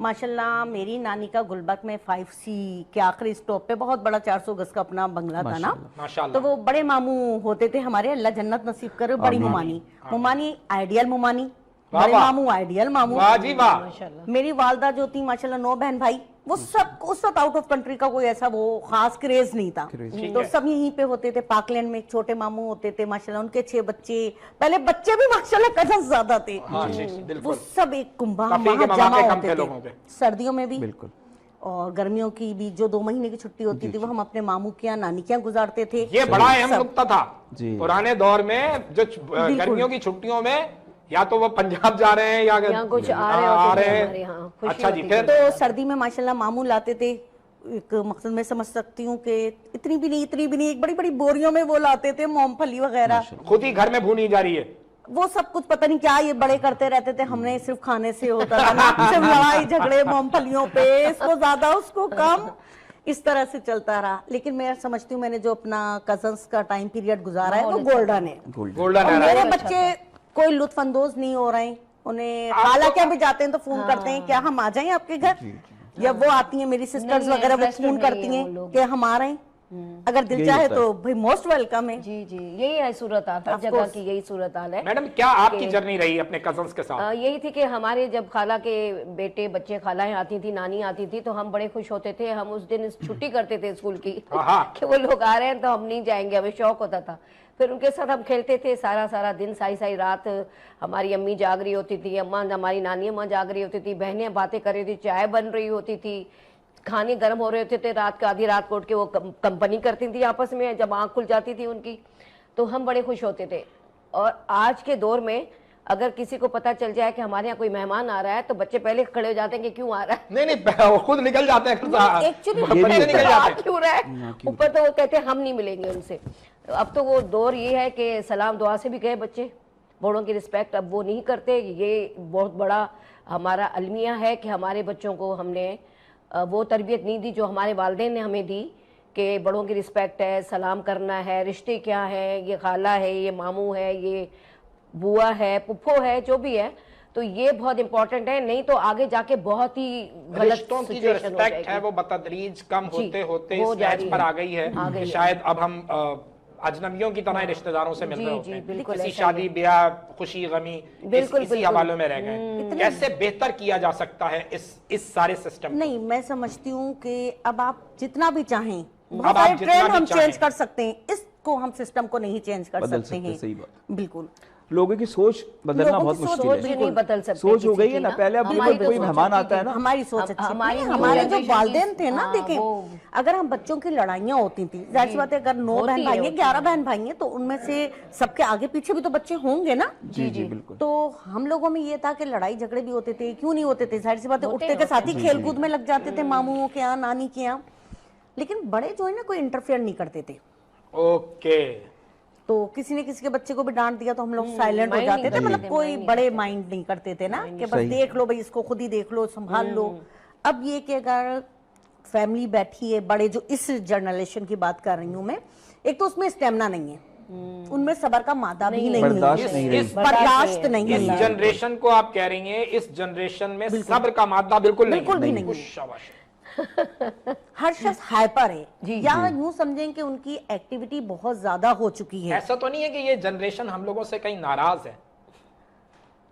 माशाल्लाह मेरी नानी का गुलबर्ग में 5C के आखिरी स्टॉप पे बहुत बड़ा 400 गज का अपना बंगला था ना। माशाल्लाह। तो वो बड़े मामू होते थे हमारे, अल्लाह जन्नत नसीब करे, बड़ी मुमानी मुमानी आइडियल मुमानी, वाह बड़े वाह। मामू आइडियल मामू। वाह जी वाह। मेरी वालदा जो थी माशाल्लाह 9 बहन भाई, वो सब उस वक्त आउट ऑफ कंट्री का कोई ऐसा वो खास क्रेज नहीं था, तो सब यहीं पे होते थे। पार्कलैंड में एक छोटे मामू होते थे माशाल्लाह, उनके 6 बच्चे, पहले बच्चे भी माशाल्लाह कजन ज्यादा थे। हाँ जी, जी, वो बिल्कुल। सब एक कुंभा काफी के वहाँ मवाक़े जमा कम होते थे थे, लोगों के। सर्दियों में भी बिल्कुल। और गर्मियों की भी जो 2 महीने की छुट्टी होती थी वो हम अपने मामू के यहाँ नानी के यहाँ गुजारते थे। ये बड़ा अहम सब। नुक्ता था जी। पुराने दौर में, जो गर्मियों की छुट्टियों में या तो वो पंजाब जा रहे हैं या कुछ आ रहे होते थे हैं। हमारे यहाँ, खुशी अच्छा जी, होती फिर तो सर्दी में माशाल्लाह मामू लाते थे, एक मकसद में समझ सकती हूँ कि इतनी भी नहीं एक बड़ी बड़ी बोरियों में वो लाते थे मूंगफली वगैरह। खुद ही घर में भूनी जा रही है। वो सब कुछ पता नहीं क्या ये बड़े करते रहते थे, हमने सिर्फ खाने से होता था ना, सिर्फ लड़ाई झगड़े मूंगफलियों पे, इसको ज्यादा उसको कम, इस तरह से चलता रहा। लेकिन मैं समझती हूँ मैंने जो अपना कजन्स का टाइम पीरियड गुजारा है वो गोल्डन है। गोल्डन और era मेरे है। बच्चे कोई लुत्फ अंदोज नहीं हो रहे हैं, उन्हें खाला क्या भी जाते हैं तो फोन करते हैं क्या हम आ जाएं आपके घर, या वो आती हैं मेरी सिस्टर्स नहीं, वगैरह, वो interested फोन नहीं करती है हैं वो लोग। कि हम आ रहे हैं, अगर दिल यही चाहे होता है। तो भाई मोस्ट वेलकम है। जी जी, यही है सूरत हाल, हर Of जगह course। की यही सूरत हाल है। मैडम क्या आपकी जर्नी रही अपने कजन्स के साथ? यही थी कि हमारे जब खाला के बेटे बच्चे खालाएं आती थी, नानी आती थी, तो हम बड़े खुश होते थे। हम उस दिन छुट्टी करते थे स्कूल की कि वो लोग आ रहे हैं तो हम नहीं जाएंगे, हमें शौक होता था। फिर उनके साथ हम खेलते थे सारा सारा दिन, सारी सारी रात हमारी अम्मी जाग रही होती थी, अम्मा हमारी नानी अम्मा जाग रही होती थी, बहनें बातें कर रही थी, चाय बन रही होती थी, खाने गर्म हो रहे होते थे, रात का आधी रात को उठ के वो कंपनी करती थी आपस में जब आँख खुल जाती थी उनकी, तो हम बड़े खुश होते थे। और आज के दौर में अगर किसी को पता चल जाए कि हमारे यहाँ कोई मेहमान आ रहा है तो बच्चे पहले खड़े हो जाते हैं कि क्यों आ रहा है, नहीं वो खुद निकल जाते हैं, एक्चुअली बच्चे निकल जाते हैं। क्यों रहा है, ऊपर तो वो कहते हैं हम नहीं मिलेंगे उनसे। अब तो वो दौर ये है कि सलाम दुआ से भी गए बच्चे, बड़ों की रिस्पेक्ट अब वो नहीं करते। ये बहुत बड़ा हमारा अलमिया है कि हमारे बच्चों को हमने वो तरबियत नहीं दी जो हमारे वालिदैन ने हमें दी, कि बड़ों की रिस्पेक्ट है, सलाम करना है, रिश्ते क्या है, ये खाला है, ये मामू है, ये बुआ है, पुप्पो है, जो भी है, तो ये बहुत इंपॉर्टेंट है। नहीं तो आगे जाके बहुत ही गलत रिश्तों की जो सिचुएशन हो रिस्पेक्ट है जाएगी। वो बतदरीज कम जी, होते होते हो इस जा मैच रही पर है। आ गई है आ गई कि है। शायद अब हम अजनबियों की तरह रिश्तेदारों से मिल जी, रहे होते जी, हैं, बिल्कुल किसी ऐसा शादी ब्याह खुशी गमी बिल्कुल, इसी बिल्कुल। हवालों में रह गए। कैसे बेहतर किया जा सकता है इस सारे सिस्टम? नहीं, मैं समझती हूँ कि अब आप जितना भी चाहें, अब बहुत आप सारे जितना ट्रेंड भी हम चाहें। चेंज कर सकते हैं, इसको हम सिस्टम को नहीं चेंज कर बदल सकते सकते, हैं। सही बात। बिल्कुल लोगों की सोच बदलना लोगों की बहुत सोच मुश्किल सोच है। नहीं बदल सकते सोच हो किसी गई की है ना, ना। पहले अब हमारी देखो तो कोई सोच मेहमान अच्छी आता है थी। ना, हमारी सोच अच्छी हमारी थी। न्यू हमारे जो जनरेशन वालिदैन थे ना, हाँ, देखें वो- अगर हम बच्चों की लड़ाइयाँ होती थी, जाहिर सी बात है, अगर 9 होती बहन है, भाई हैं, होती 11 बहन भाई हैं, तो उनमें से सबके आगे पीछे भी तो बच्चे होंगे ना। जी जी बिल्कुल। तो हम लोगों में ये था कि लड़ाई झगड़े भी होते थे, क्यों नहीं होते थे, जाहिर सी बात है होते उठते के साथ ही जी, खेल कूद में लग जाते थे, मामूओं के यहाँ, नानी के यहाँ। लेकिन बड़े जो है ना कोई इंटरफेयर नहीं करते थे, ओके। तो किसी ने किसी के बच्चे को भी डांट दिया तो हम लोग साइलेंट हो माइंड जाते नहीं थे, मतलब करते थे, कोई माइंड नहीं बड़े माइंड नहीं करते थे ना, कि बस सही। देख लो भाई, इसको खुद ही देख लो, संभाल लो। अब ये कि अगर फैमिली बैठी है, बड़े जो इस जनरेशन की बात कर रही हूँ मैं, एक तो उसमें स्टेमिना नहीं है, उनमें सब्र का मादा भी नहीं बर्दाश्त है, नहीं रही। बर्दाश्त नहीं इस है, जनरेशन को आप कह रही हैं, इस जनरेशन में सब्र का मादा बिल्कुल नहीं बिल्कुल भी नहीं है। शाबाश। हर शख्स हाइपर है, या यूं समझें कि उनकी एक्टिविटी बहुत ज्यादा हो चुकी है। ऐसा तो नहीं है कि ये जनरेशन हम लोगों से कहीं नाराज है?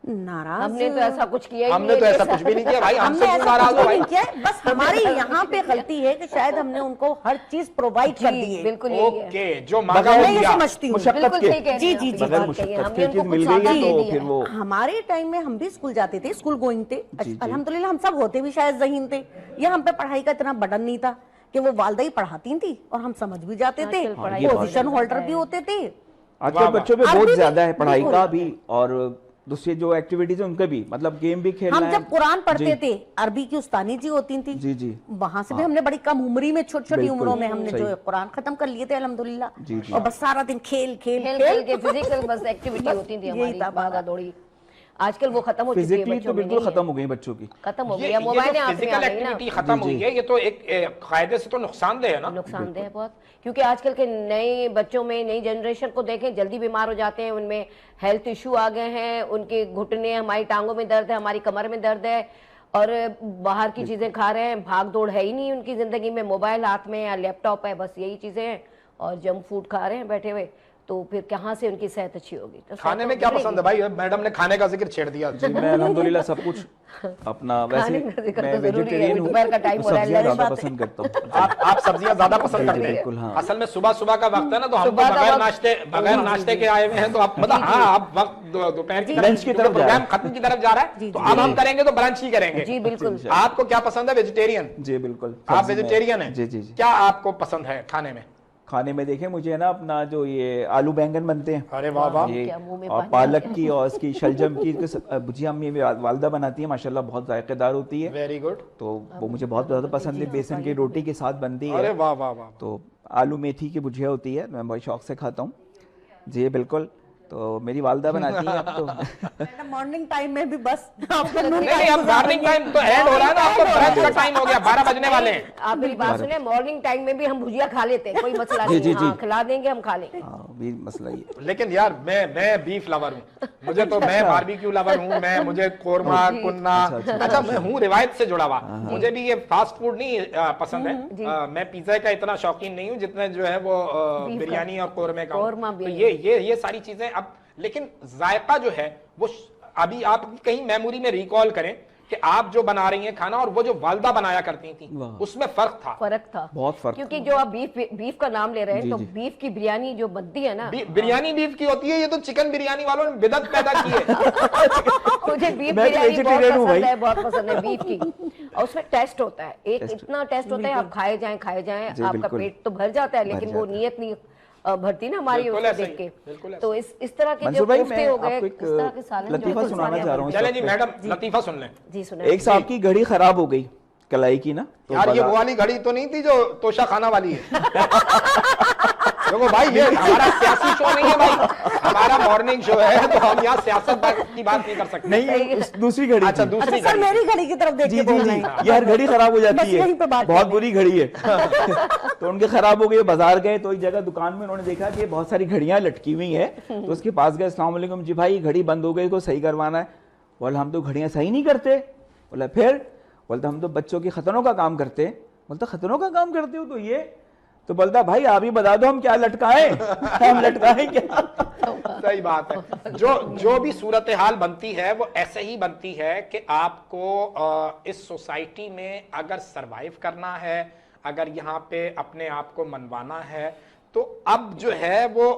नाराज हमने तो ऐसा कुछ किया ही हमने नहीं तो है ऐसा कि कुछ भी नहीं किया भाई, हमने हमसे क्यों ऐसा नाराज कुछ हो भी भाई? नहीं किया है, बस हमारी यहाँ पे गलती है कि शायद हमने उनको हर चीज प्रोवाइड कर दी जी, है। बिल्कुल यही है। ओके, जो मांगा बगैर वो मैं ये दिया। समझती हूँ। मुशक्कत बिल्कुल के सही कह रहे जी, हैं जी, आप, जी, बात बगैर कही है। मुशक्कत हमने के उनको चीज कुछ मिल सौदा गई दे तो दिया फिर है। वो हमारे टाइम में हम भी स्कूल जाते थे, स्कूल गोइंग थे। जी। अल्हम्दुलिल्लाह हम सब होते भी शायद ज़हीन थे, या हम पे पढ़ाई का इतना बर्डन नहीं था कि वो वालदा ही पढ़ाती थी और हम समझ भी जाते थे, आजकल पढ़ाई ये बात पोजीशन है। होल्डर भी होते थे। आजकल वाह, बच्चों पे वाह। बहुत अरबी ज्यादा है भी- पढ़ाई बिल्कुल। का भी, और दूसरी जो एक्टिविटीज है उनका भी, मतलब गेम भी खेलना हम है। जब कुरान पढ़ते जी, थे, अरबी की उस्तानी जी होती थी, जी जी वहां से भी हमने बड़ी कम उम्री में, छोटी छोटी बिल्कुल, उम्रों में हमने सही। जो है कुरान खत्म कर लिए थे अल्हम्दुलिल्लाह। जी, जी। और बस सारा दिन खेल खेल खेल खेल खेल के फिजिकल बस एक्टिविटी होती थी यही हमारी, था हमारा। भागा दौड़ी। आजकल वो खत्म हो चुकी है फिजिकली बच्चों तो में, बिल्कुल नहीं है। खत्म हो गई बच्चों की। खत्म हो ये गया, मोबाइल जो हाथ में आ फिजिकल गई ना। एक्टिविटी खत्म जी, हुई जी। है, ये तो एक कायदे से तो नुकसानदेह है ना। नुकसानदेह है बहुत, क्योंकि आजकल के नए बच्चों में, नई जनरेशन को देखें, जल्दी बीमार हो जाते हैं, उनमें हेल्थ इशू आ गए हैं, उनके घुटने, हमारी टांगों में दर्द है, हमारी कमर में दर्द है, और बाहर की चीजें खा रहे हैं, भाग दौड़ है ही नहीं उनकी जिंदगी में, मोबाइल हाथ में या लैपटॉप है, बस यही चीजें हैं, और जंक फूड खा रहे हैं बैठे हुए, तो फिर कहाँ से उनकी सेहत अच्छी होगी? तो खाने सेहत में तो क्या बिगड़ेगी। पसंद है भाई? मैडम ने खाने का जिक्र छेड़ दिया। जी, मैं अल्हम्दुलिल्लाह सब कुछ अपना, वैसे खाने का जिक्र मैं तो जरूरी है, वेजिटेरियन हूँ, दोपहर का टाइम हो रहा है, सब्जियां लड़ी ज्यादा बात है। पसंद करता हूँ। आप सब्जियां ज्यादा पसंद जी, करते जी, हैं? बिल्कुल, हाँ। असल में सुबह सुबह का वक्त है ना, तो हम तो सुबह का बगैर वक्त- बगैर नाश्ते के आए हुए हैं, तो आप मतलब हाँ, आप वक्त दोपहर की लंच की तरफ जा रहे प्रोग्राम हैं। खत्म की तरफ जा रहा है, तो अब हम करेंगे तो ब्रंच ही करेंगे। जी बिल्कुल। आपको क्या पसंद है? वेजिटेरियन? जी बिल्कुल। आप सब्जी में- वेजिटेरियन हैं? जी जी जी। क्या आपको पसंद है खाने में? खाने में देखें मुझे ना अपना जो ये आलू बैंगन बनते हैं, अरे वाह वाह, ये क्या मुंह में और पानी आ पालक गया। की और इसकी शलजम की भुजिया मेरी वालदा बनाती है, माशाल्लाह बहुत जायकेदार होती है, वेरी गुड। तो वो मुझे बहुत ज़्यादा पसंद है। बेसन की रोटी के साथ बनती अरे है, वाह वाह वाह। तो आलू मेथी की भुजिया होती है, मैं बड़े शौक से खाता हूँ जी बिल्कुल। तो मेरी वालदा बनाती है अब तो। मैडम मॉर्निंग टाइम में भी बस नहीं, अब मॉर्निंग टाइम तो एंड हो रहा है ना, अब तो ब्रंच का टाइम हो गया, 12 बजने वाले हैं। आप मेरी बात सुने, मॉर्निंग टाइम में भी हम भुजिया खा लेते हैं, कोई मसला जी, नहीं जी, है, हाँ, जी। खिला देंगे, हम खा लेंगे। हाँ भी मसला ये है। लेकिन यार मैं बीफ लवर हूँ, मुझे तो मैं बारबेक्यू लवर हूँ, मैं मुझे कोरमा कुन्ना, अच्छा मैं हूँ रिवायत से जुड़ा हुआ, मुझे भी ये फास्ट फूड नहीं पसंद है। मैं पिज्जा का इतना शौकीन नहीं हूँ जितने जो है वो बिरयानी और कोरमे का हूँ। कोरमा तो बिरयानी। ये सारी चीजें अब, लेकिन जायका जो है वो अभी आप कहीं मेमोरी में रिकॉल करें कि आप जो बना रही हैं खाना और वो जो वालदा बनाया करती थी, वाह। उसमें फर्क था। फर्क था, बहुत फर्क क्योंकि जो आप बीफ का नाम ले रहे हैं, जी, तो जी। बीफ की बिरयानी जो बनती है ना, बिरयानी बीफ की होती है, ये तो चिकन बिरयानी वालों ने बिदअत पैदा की है। मुझे बीफ मैं तो बिरयानी बहुत vegetarian हूँ पसंद भाई। है, बहुत पसंद है बीफ की, और उसमें टेस्ट होता है, एक टेस्ट। इतना टेस्ट होता है, आप खाए जाएं जी, आपका बिल्कुल। पेट तो भर जाता है, भर लेकिन वो जाता है। नीयत नहीं भरती ना हमारी बिल्कुल उसको ऐसा देख ही, के। बिल्कुल ऐसा तो इस तरह के जो मंसूर भाई, कोफ्ते मैं हो गए, आपको इस तरह के एक सालन जो लतीफा है, सुनाना चाह रहा हूँ। चले जी मैडम, लतीफा सुन लें। जी सुना एक साहब की घड़ी खराब हो गई कलाई की ना, तो यार ये बाजार- वो वाली घड़ी तो नहीं थी जो तोशा खाना वाली है। देखो भाई, ये हमारा सियासी शो नहीं है भाई, हमारा मॉर्निंग शो है, तो हम यहाँ सियासत की बात नहीं कर सकते। नहीं दूसरी घड़ी अच्छा, थी। दूसरी अच्छा सर घड़ी। मेरी घड़ी की तरफ देख जी के जी बोल जी, रहे हैं। यार घड़ी खराब हो बस जाती यहीं है, पे बात बहुत कर बुरी घड़ी है। तो उनके खराब हो गई, बाजार गए तो एक जगह दुकान में उन्होंने देखा कि बहुत सारी घड़ियां लटकी हुई हैं, तो उसके पास गए, अस्सलाम वालेकुम जी भाई घड़ी बंद हो गई, को सही करवाना है। बोला हम तो घड़ियां सही नहीं करते। बोला फिर? बोलता हम तो बच्चों की खतनों का काम करते हैं। बोलता खतनों का काम करते हो? तो ये तो बोलता भाई आप ही बता दो हम क्या लटकाएं, हम लटकाएं क्या? सही बात है। जो भी सूरत हाल बनती है वो ऐसे ही बनती है कि आपको इस सोसाइटी में अगर सरवाइव करना है, अगर यहाँ पे अपने आप को मनवाना है, तो अब जो है वो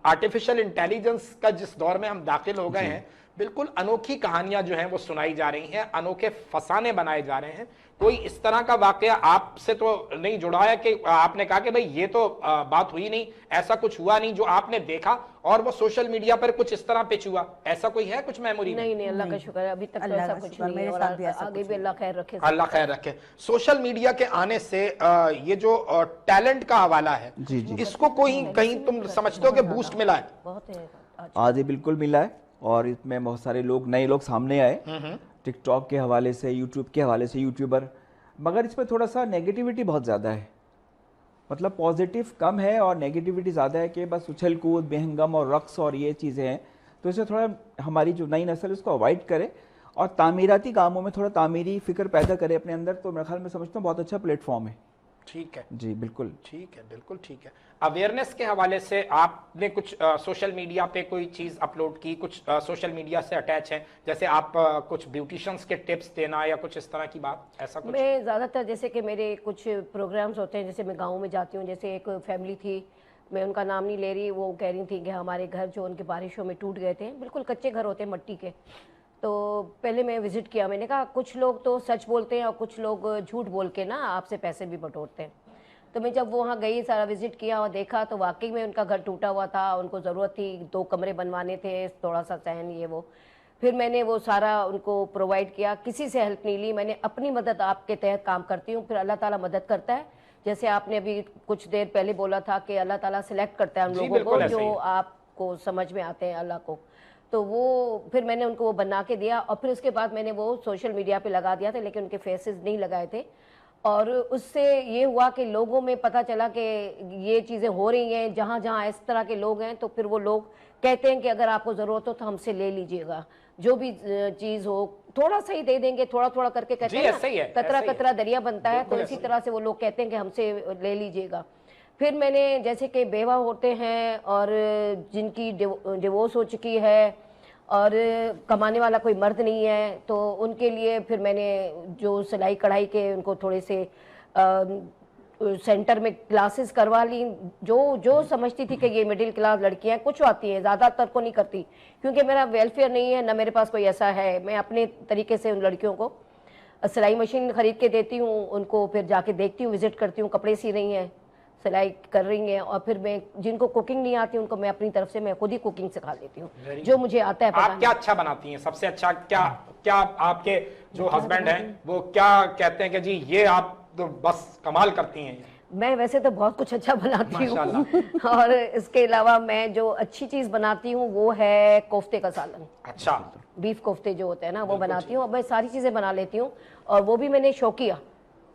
आर्टिफिशियल इंटेलिजेंस का जिस दौर में हम दाखिल हो गए हैं, बिल्कुल अनोखी कहानियां जो हैं वो सुनाई जा रही हैं, अनोखे फसाने बनाए जा रहे हैं। कोई इस तरह का वाकया आपसे तो नहीं जुड़ा है कि आपने कहा कि भाई ये तो बात हुई नहीं, ऐसा कुछ हुआ नहीं जो आपने देखा और वो सोशल मीडिया पर कुछ इस तरह पिच हुआ, ऐसा कोई है कुछ मेमोरी में? नहीं, अल्लाह का शुक्र है, अभी तक तो अल्लाह ऐसा का कुछ शुक्र, नहीं है, मेरे और साथ भी ऐसा आगे कुछ भी अल्लाह खैर रखे। अल्लाह खैर रखे। सोशल मीडिया के आने से ये जो टैलेंट का हवाला है, जी, जी। इसको कोई कहीं तुम समझते हो कि बूस्ट मिला है? बहुत है आज ये बिल्कुल मिला है, और इसमें बहुत सारे लोग, नए लोग सामने आए, टिकटॉक के हवाले से, यूट्यूब के हवाले से, यूट्यूबर। मगर इसमें थोड़ा सा नेगेटिविटी बहुत ज़्यादा है, मतलब पॉजिटिव कम है और नेगेटिविटी ज़्यादा है कि बस उछल कूद, बेहंगम और रक्स और ये चीज़ें हैं। तो इसे थोड़ा हमारी जो नई नस्ल उसको अवॉइड करे और तामीराती कामों में थोड़ा तामीरी फ़िक्र पैदा करे अपने अंदर, तो मेरे ख्याल में समझता हूँ बहुत अच्छा प्लेटफॉर्म है। ठीक है जी बिल्कुल। ठीक है, बिल्कुल ठीक है। अवेयरनेस के हवाले से आपने कुछ सोशल मीडिया पे कोई चीज अपलोड की, कुछ सोशल मीडिया से अटैच है, जैसे आप कुछ ब्यूटिशियंस के टिप्स देना या कुछ इस तरह की बात, ऐसा कुछ? मैं ज़्यादातर जैसे कि मेरे कुछ प्रोग्राम्स होते हैं, जैसे मैं गाँव में जाती हूँ, जैसे एक फैमिली थी, मैं उनका नाम नहीं ले रही, वो कह रही थी कि हमारे घर जो उनके बारिशों में टूट गए थे, बिल्कुल कच्चे घर होते हैं मिट्टी के। तो पहले मैं विज़िट किया, मैंने कहा कुछ लोग तो सच बोलते हैं और कुछ लोग झूठ बोल के ना आपसे पैसे भी बटोरते हैं। तो मैं जब वहाँ गई, सारा विज़िट किया और देखा, तो वाकई में उनका घर टूटा हुआ था, उनको ज़रूरत थी, 2 कमरे बनवाने थे, थोड़ा सा सहन ये वो। फिर मैंने वो सारा उनको प्रोवाइड किया, किसी से हेल्प नहीं ली, मैंने अपनी मदद आपके तहत काम करती हूँ, फिर अल्लाह ताला मदद करता है। जैसे आपने अभी कुछ देर पहले बोला था कि अल्लाह ताला सिलेक्ट करता है उन जी, लोगों बिल्कुल को ऐसे ही जो है। आपको समझ में आते हैं अल्लाह को। तो वो फिर मैंने उनको वो बना के दिया और फिर उसके बाद मैंने वो सोशल मीडिया पे लगा दिया था, लेकिन उनके फेसेस नहीं लगाए थे। और उससे ये हुआ कि लोगों में पता चला कि ये चीज़ें हो रही हैं, जहाँ जहाँ इस तरह के लोग हैं, तो फिर वो लोग कहते हैं कि अगर आपको ज़रूरत हो तो हमसे ले लीजिएगा, जो भी चीज़ हो थोड़ा सा ही दे देंगे, थोड़ा थोड़ा करके कहते जी, हैं ऐसा ही है, ना, कतरा ऐसा ही है। कतरा दरिया बनता है, तो बिल्कुल इसी ऐसा ही। तरह से वो लोग कहते हैं कि हमसे ले लीजिएगा। फिर मैंने जैसे कि बेवा होते हैं और जिनकी डिवोर्स हो चुकी है और कमाने वाला कोई मर्द नहीं है, तो उनके लिए फिर मैंने जो सिलाई कढ़ाई के उनको थोड़े से सेंटर में क्लासेस करवा ली, जो समझती थी कि ये मिडिल क्लास लड़कियां कुछ आती हैं, ज़्यादातर को नहीं करती, क्योंकि मेरा वेलफेयर नहीं है ना, मेरे पास कोई ऐसा है। मैं अपने तरीके से उन लड़कियों को सिलाई मशीन खरीद के देती हूँ, उनको फिर जाके देखती हूँ, विजिट करती हूँ, कपड़े सी रही हैं, सिलाई कर रही हैं, और फिर मैं जिनको कुकिंग नहीं आती उनको मैं अपनी तरफ से मैं खुद ही कुकिंग सिखा देती हूँ, जो मुझे आता है आप पकाना। क्या अच्छा बनाती हैं, सबसे अच्छा क्या? क्या आपके जो हस्बैंड हैं वो क्या कहते हैं कि जी ये आप तो बस कमाल करती हैं? मैं वैसे तो बहुत कुछ अच्छा बनाती हूँ माशाल्लाह। और इसके अलावा मैं जो अच्छी चीज़ बनाती हूँ वो है कोफ्ते का सालन, अच्छा, बीफ कोफ्ते जो होते हैं ना, वो बनाती हूँ। और मैं सारी चीज़ें बना लेती हूँ, और वो भी मैंने शौकिया,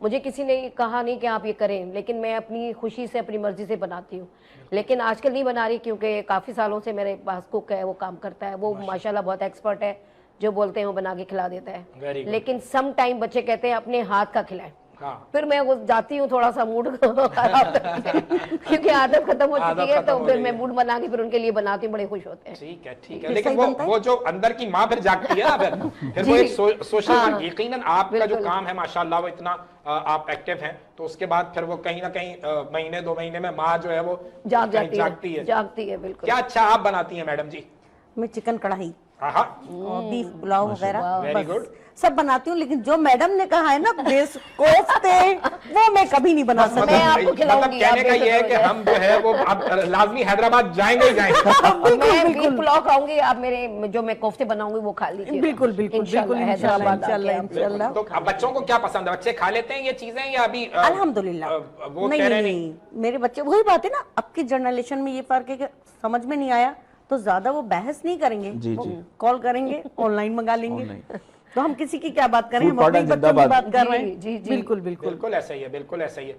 मुझे किसी ने कहा नहीं कि आप ये करें, लेकिन मैं अपनी खुशी से अपनी मर्जी से बनाती हूँ। लेकिन आजकल नहीं बना रही, क्योंकि काफ़ी सालों से मेरे पास कुक है, वो काम करता है, वो माशाल्लाह बहुत एक्सपर्ट है, जो बोलते हैं वो बना के खिला देता Very है। good. लेकिन सम टाइम बच्चे कहते हैं अपने हाथ का खिलाएं, हाँ, फिर मैं वो जाती हूँ थोड़ा सा मूड खराब करके, क्योंकि आदत खत्म हो आदत चुकी है, खत्म तो हो फिर गई मैं है। मूड बना के फिर उनके लिए बनाती हूँ, बड़े खुश होते हैं। ठीक है ठीक है। फिर लेकिन सही वो बनता है? वो जो अंदर की माँ फिर जागती है ना, फिर वो जी। एक सोशल हाँ, यकीनन आपका जो बिल्कुल। काम है माशाल्लाह वो इतना आप एक्टिव हैं, तो उसके बाद फिर वो कहीं ना कहीं महीने 2 महीने में माँ जो है वो जाग कहीं जाती है, जागती है, बिल्कुल। क्या अच्छा आप बनाती हैं मैडम जी? मैं चिकन कढ़ाई हाँ, और बीफ पुलाव वगैरह Very बस good. सब बनाती हूँ, लेकिन जो मैडम ने कहा है ना बेस कोफ्ते, वो मैं कभी नहीं बना सकती। मैं आपको खिलाऊंगी, कहने आप का ये है कि बेफिक्र हम जो है वो अब लाजमी हैदराबाद जाएंगे ही जाएंगे। मैं बीफ पुलाव खाऊंगी, आप मेरे जो मैं कोफ्ते बनाऊंगी वो खा लीजिए। बिल्कुल बिल्कुल बिल्कुल, इंशाल्लाह इंशाल्लाह इंशाल्लाह। तो अब बच्चों को क्या पसंद है, बच्चे खा लेते हैं ये चीजें या अभी अल्हम्दुलिल्लाह वो नहीं कह रहे नहीं नहीं? नहीं, मेरे बच्चे वही बात है ना, अब की जनरेशन में ये फर्क है कि समझ में नहीं आया तो ज्यादा वो बहस नहीं करेंगे, जी, वो जी। कॉल करेंगे, ऑनलाइन मंगा लेंगे। Online। तो हम किसी की क्या बात करें, Food हम अपने product बच्चों की जिंदाबाद। बात कर रहे जी, हैं। जी, जी। बिल्कुल बिल्कुल बिल्कुल ऐसा ही है, बिल्कुल ऐसा ही है।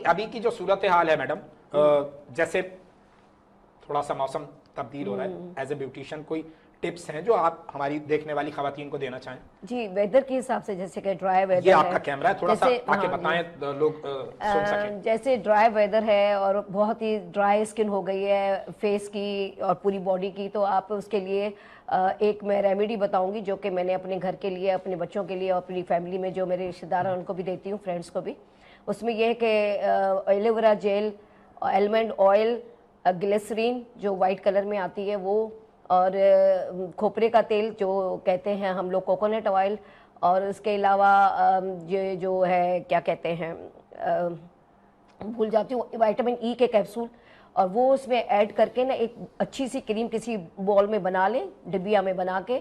अभी की जो सूरत हाल है मैडम, जैसे थोड़ा सा मौसम तब्दील हो रहा है, एज ए ब्यूटिशियन कोई टिप्स हैं जो आप हमारी देखने वाली खवातीन को देना चाहें? जी, वेदर के हिसाब से, जैसे कि ड्राई वेदर ये है, आपका कैमरा है, थोड़ा सा जैसे- ताकि हाँ, बताएं लोग सुन सकें। जैसे ड्राई वेदर है और बहुत ही ड्राई स्किन हो गई है फेस की और पूरी बॉडी की, तो आप उसके लिए एक मैं रेमेडी बताऊंगी, जो कि मैंने अपने घर के लिए, अपने बच्चों के लिए और अपनी फैमिली में जो मेरे रिश्तेदार हैं उनको भी देती हूँ, फ्रेंड्स को भी। उसमें यह है कि aloe vera gel, almond oil, glycerine जो वाइट कलर में आती है वो, और खोपरे का तेल जो कहते हैं हम लोग कोकोनट ऑयल, और उसके अलावा ये जो है क्या कहते हैं, भूल जाती हूँ, विटामिन ई के कैप्सूल, और वो उसमें ऐड करके ना एक अच्छी सी क्रीम किसी बॉल में बना लें, डिबिया में बना के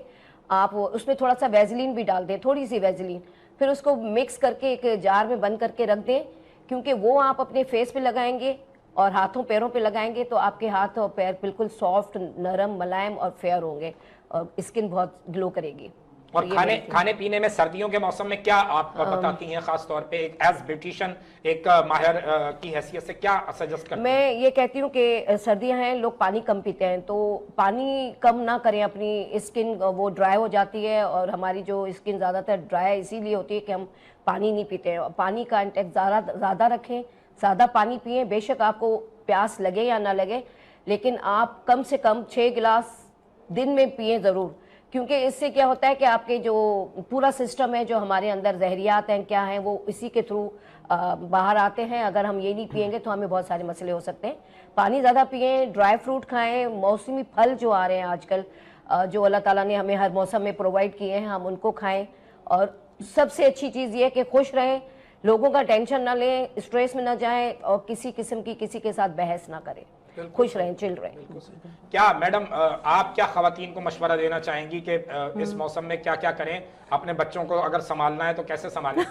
आप उसमें थोड़ा सा वैसलीन भी डाल दें, थोड़ी सी वैसलीन, फिर उसको मिक्स करके एक जार में बंद करके रख दें, क्योंकि वो आप अपने फेस पे लगाएंगे और हाथों पैरों पे लगाएंगे तो आपके हाथ और पैर बिल्कुल सॉफ्ट, नरम, मुलायम और फेयर होंगे और स्किन बहुत ग्लो करेगी। और ये खाने benefit- खाने पीने में सर्दियों के मौसम में क्या आप बताती हैं, खास तौर पे एक एज ब्यूटिशियन, एक माहिर की हैसियत से क्या सजेस्ट करती हैं? मैं ये कहती हूँ कि सर्दियाँ हैं, लोग पानी कम पीते हैं, तो पानी कम ना करें। अपनी स्किन वो ड्राई हो जाती है, और हमारी जो स्किन ज़्यादातर ड्राई इसीलिए होती है कि हम पानी नहीं पीते हैं। पानी का इंटेक ज़्यादा रखें, ज़्यादा पानी पिएं। बेशक आपको प्यास लगे या ना लगे, लेकिन आप कम से कम 6 गिलास दिन में पिएं ज़रूर, क्योंकि इससे क्या होता है कि आपके जो पूरा सिस्टम है, जो हमारे अंदर जहरियात हैं क्या हैं, वो इसी के थ्रू बाहर आते हैं। अगर हम ये नहीं पिएंगे तो हमें बहुत सारे मसले हो सकते हैं। पानी ज़्यादा पिएं, ड्राई फ्रूट खाएं, मौसमी फल जो आ रहे हैं आजकल, जो अल्लाह ताला ने हमें हर मौसम में प्रोवाइड किए हैं, हम उनको खाएं। और सबसे अच्छी चीज़ ये है कि खुश रहें, लोगों का टेंशन ना लें, स्ट्रेस में ना जाएं, और किसी किस्म की किसी के साथ बहस ना करें। खुश रहें, चिल रहें। क्या मैडम आप क्या खवातीन को मशवरा देना चाहेंगी कि इस मौसम में क्या क्या करें? अपने बच्चों को अगर संभालना है तो कैसे संभालें?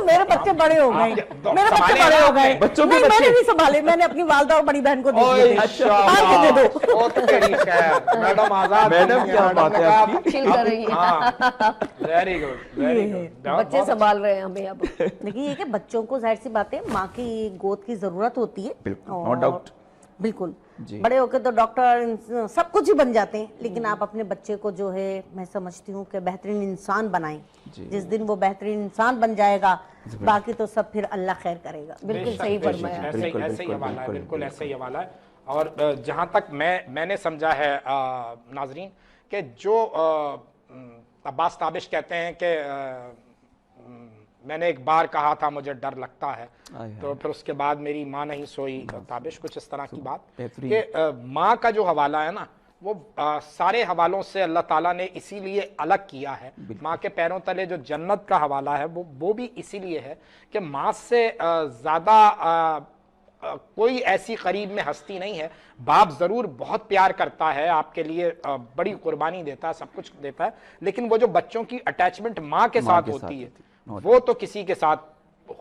मेरे बच्चे बड़े हो गए, तो मेरे बच्चे संभाले बड़े ना हो गए। आपने? बच्चों के नहीं, बच्चे? मैंने नहीं संभाले, मैंने अपनी वालदा और बड़ी बहन को दे ओए, दिए थे। अच्छा, हाँ, दे दो। ओ तेरी खैर, मैडम आजाद मैडम, हो गई। क्या मैडम बात ने है कहा, आपकी? चिल कर रही है। हाँ, वेरी गुड, वेरी गुड। बच्चे संभाल रहे हैं हमें अब। देखिए ये कि बच्चों को जाहिर सी बात है माँ की गोद की जरूरत होती है। बिल्कुल, no और doubt। बिल्कुल जी। बड़े होकर तो डॉक्टर सब कुछ ही बन जाते हैं, लेकिन आप अपने बच्चे को जो है, मैं समझती हूँ कि बेहतरीन इंसान बनाएं। जिस दिन वो बेहतरीन इंसान बन जाएगा, बाकी तो सब फिर अल्लाह खैर करेगा। बिल्कुल सही फरमाया। ऐसे ही बिल्कुल, हवाला है, बिल्कुल, बिल्कुल ऐसे ही हवाला है। और जहाँ तक मैंने समझा है नाजरीन, कि जो अब्बास ताबिश कहते हैं कि मैंने एक बार कहा था मुझे डर लगता है, तो फिर उसके बाद मेरी माँ नहीं सोई, ताबिश कुछ इस तरह की बात कि माँ का जो हवाला है ना, वो सारे हवालों से अल्लाह ताला ने इसीलिए अलग किया है। माँ के पैरों तले जो जन्नत का हवाला है वो भी इसीलिए है कि माँ से ज़्यादा कोई ऐसी करीब में हस्ती नहीं है। बाप ज़रूर बहुत प्यार करता है, आपके लिए बड़ी कुर्बानी देता है, सब कुछ देता है, लेकिन वो जो बच्चों की अटैचमेंट माँ के साथ होती है, वो तो किसी के साथ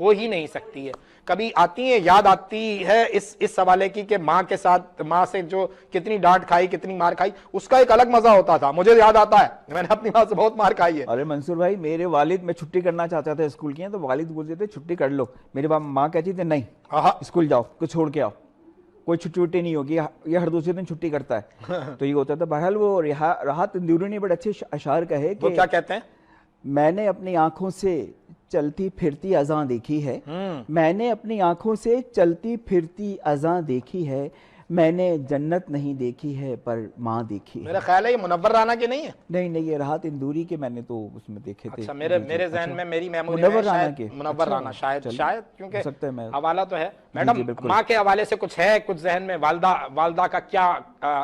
हो ही नहीं सकती है। कभी आती है, याद आती है इस हवाले की कि माँ के साथ, माँ से जो कितनी डांट खाई, कितनी मार खाई, उसका एक अलग मजा होता था। मुझे याद आता है, मैंने अपनी माँ से बहुत मार खाई है। अरे मंसूर भाई, मेरे वालिद, मैं छुट्टी करना चाहता था स्कूल की, तो वालिद बोलते थे छुट्टी कर लो, मेरी माँ कहती थी नहीं, स्कूल जाओ, कुछ छोड़ के आओ, कोई छुट्टी वुट्टी नहीं होगी, ये हर दूसरे दिन छुट्टी करता है। तो ये होता था। बहरहाल वो राहत तंदूरी ने बड़े अच्छे अशार कहे कि वो क्या कहते हैं? मैंने अपनी आंखों से चलती फिरती अज़ां देखी है, मैंने अपनी आंखों से चलती फिरती अज़ां देखी है, मैंने जन्नत नहीं देखी है पर माँ देखी है। मेरा ख्याल है ये मुनव्वर राना के नहीं है? नहीं, ये राहत इंदूरी के मैंने तो उसमें देखे थे। अच्छा, मेरे जहन में, मेरी मेमोरी मुनव्वर में राना शायद के। मुनव्वर अच्छा, राना, शायद क्योंकि हो सकता है मैं हवाला तो है। जी, मैडम, बिल्कुल। माँ के हवाले से कुछ है, कुछ जहन में? वालदा का क्या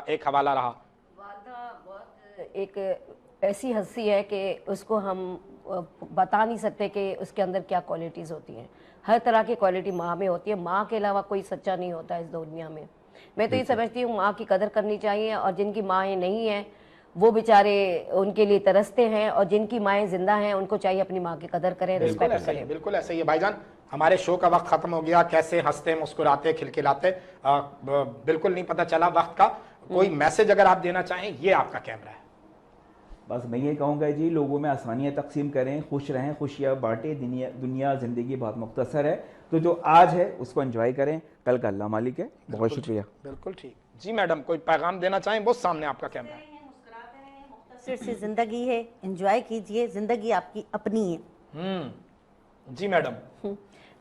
एक हवाला रहा? वालदा बहुत एक ऐसी हस्ती है कि उसको हम बता नहीं सकते कि उसके अंदर क्या क्वालिटीज़ होती हैं। हर तरह की क्वालिटी माँ में होती है। माँ के अलावा कोई सच्चा नहीं होता इस दुनिया में। मैं तो ये समझती हूँ माँ की कदर करनी चाहिए, और जिनकी माएँ नहीं हैं वो बेचारे उनके लिए तरसते हैं, और जिनकी माएँ जिंदा हैं उनको चाहिए अपनी माँ की कदर करें, रिस्पेक्ट करें। बिल्कुल ऐसे ही है भाईजान। हमारे शो का वक्त खत्म हो गया। कैसे हंसते मुस्कुराते खिलखिलाते, बिल्कुल नहीं पता चला वक्त का। कोई मैसेज अगर आप देना चाहें, ये आपका कैमरा है। बस मैं ये कहूँगा जी, लोगों में आसानियाँ तकसीम करें, खुश रहें, खुशियाँ बांटें। दुनिया ज़िंदगी बहुत मुख्तसर है, तो जो आज है उसको एंजॉय करें, कल का अल्लाह मालिक है। बहुत शुक्रिया। बिल्कुल ठीक जी। मैडम, कोई पैगाम देना चाहें? बहुत सामने आपका कैमरा है। मुख्तसर सी जिंदगी है, एंजॉय कीजिए, जिंदगी आपकी अपनी है। जी मैडम।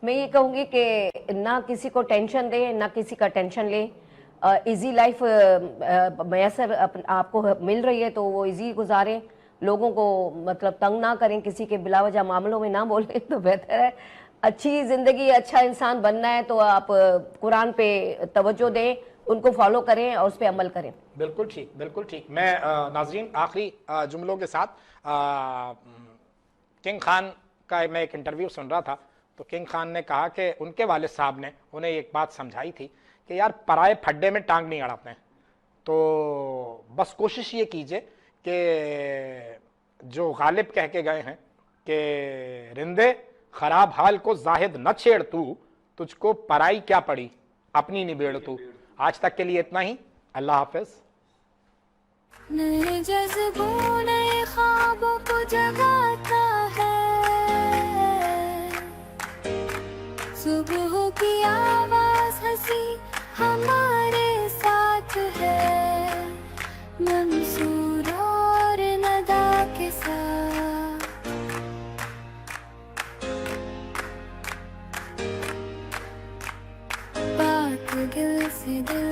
मैं ये कहूँगी कि ना किसी को टेंशन दें, ना किसी का टेंशन लें। इजी लाइफ मैसर आपको मिल रही है तो वो इजी गुजारें। लोगों को मतलब तंग ना करें, किसी के बिलावजा मामलों में ना बोलें तो बेहतर है। अच्छी ज़िंदगी, अच्छा इंसान बनना है तो आप कुरान पे तवज्जो दें, उनको फॉलो करें और उस पर अमल करें। बिल्कुल ठीक, बिल्कुल ठीक। मैं नाजरीन आखिरी जुमलों के साथ किंग खान का मैं एक इंटरव्यू सुन रहा था, तो किंग खान ने कहा कि उनके वालिद साहब ने उन्हें एक बात समझाई थी कि यार पराए फड्डे में टांग नहीं अड़ाते हैं, तो बस कोशिश ये कीजिए कि जो गालिब कह के गए हैं कि रिंदे खराब हाल को जाहिद न छेड़ तू, तुझको पराई क्या पड़ी अपनी निबेड़ तू। आज तक के लिए इतना ही। अल्लाह हाफिज। नए जज्बों नए ख्वाबों को जगा की आवाज हंसी हमारे साथ है, मंसूर और नदा के साथ। बात दिल से दिल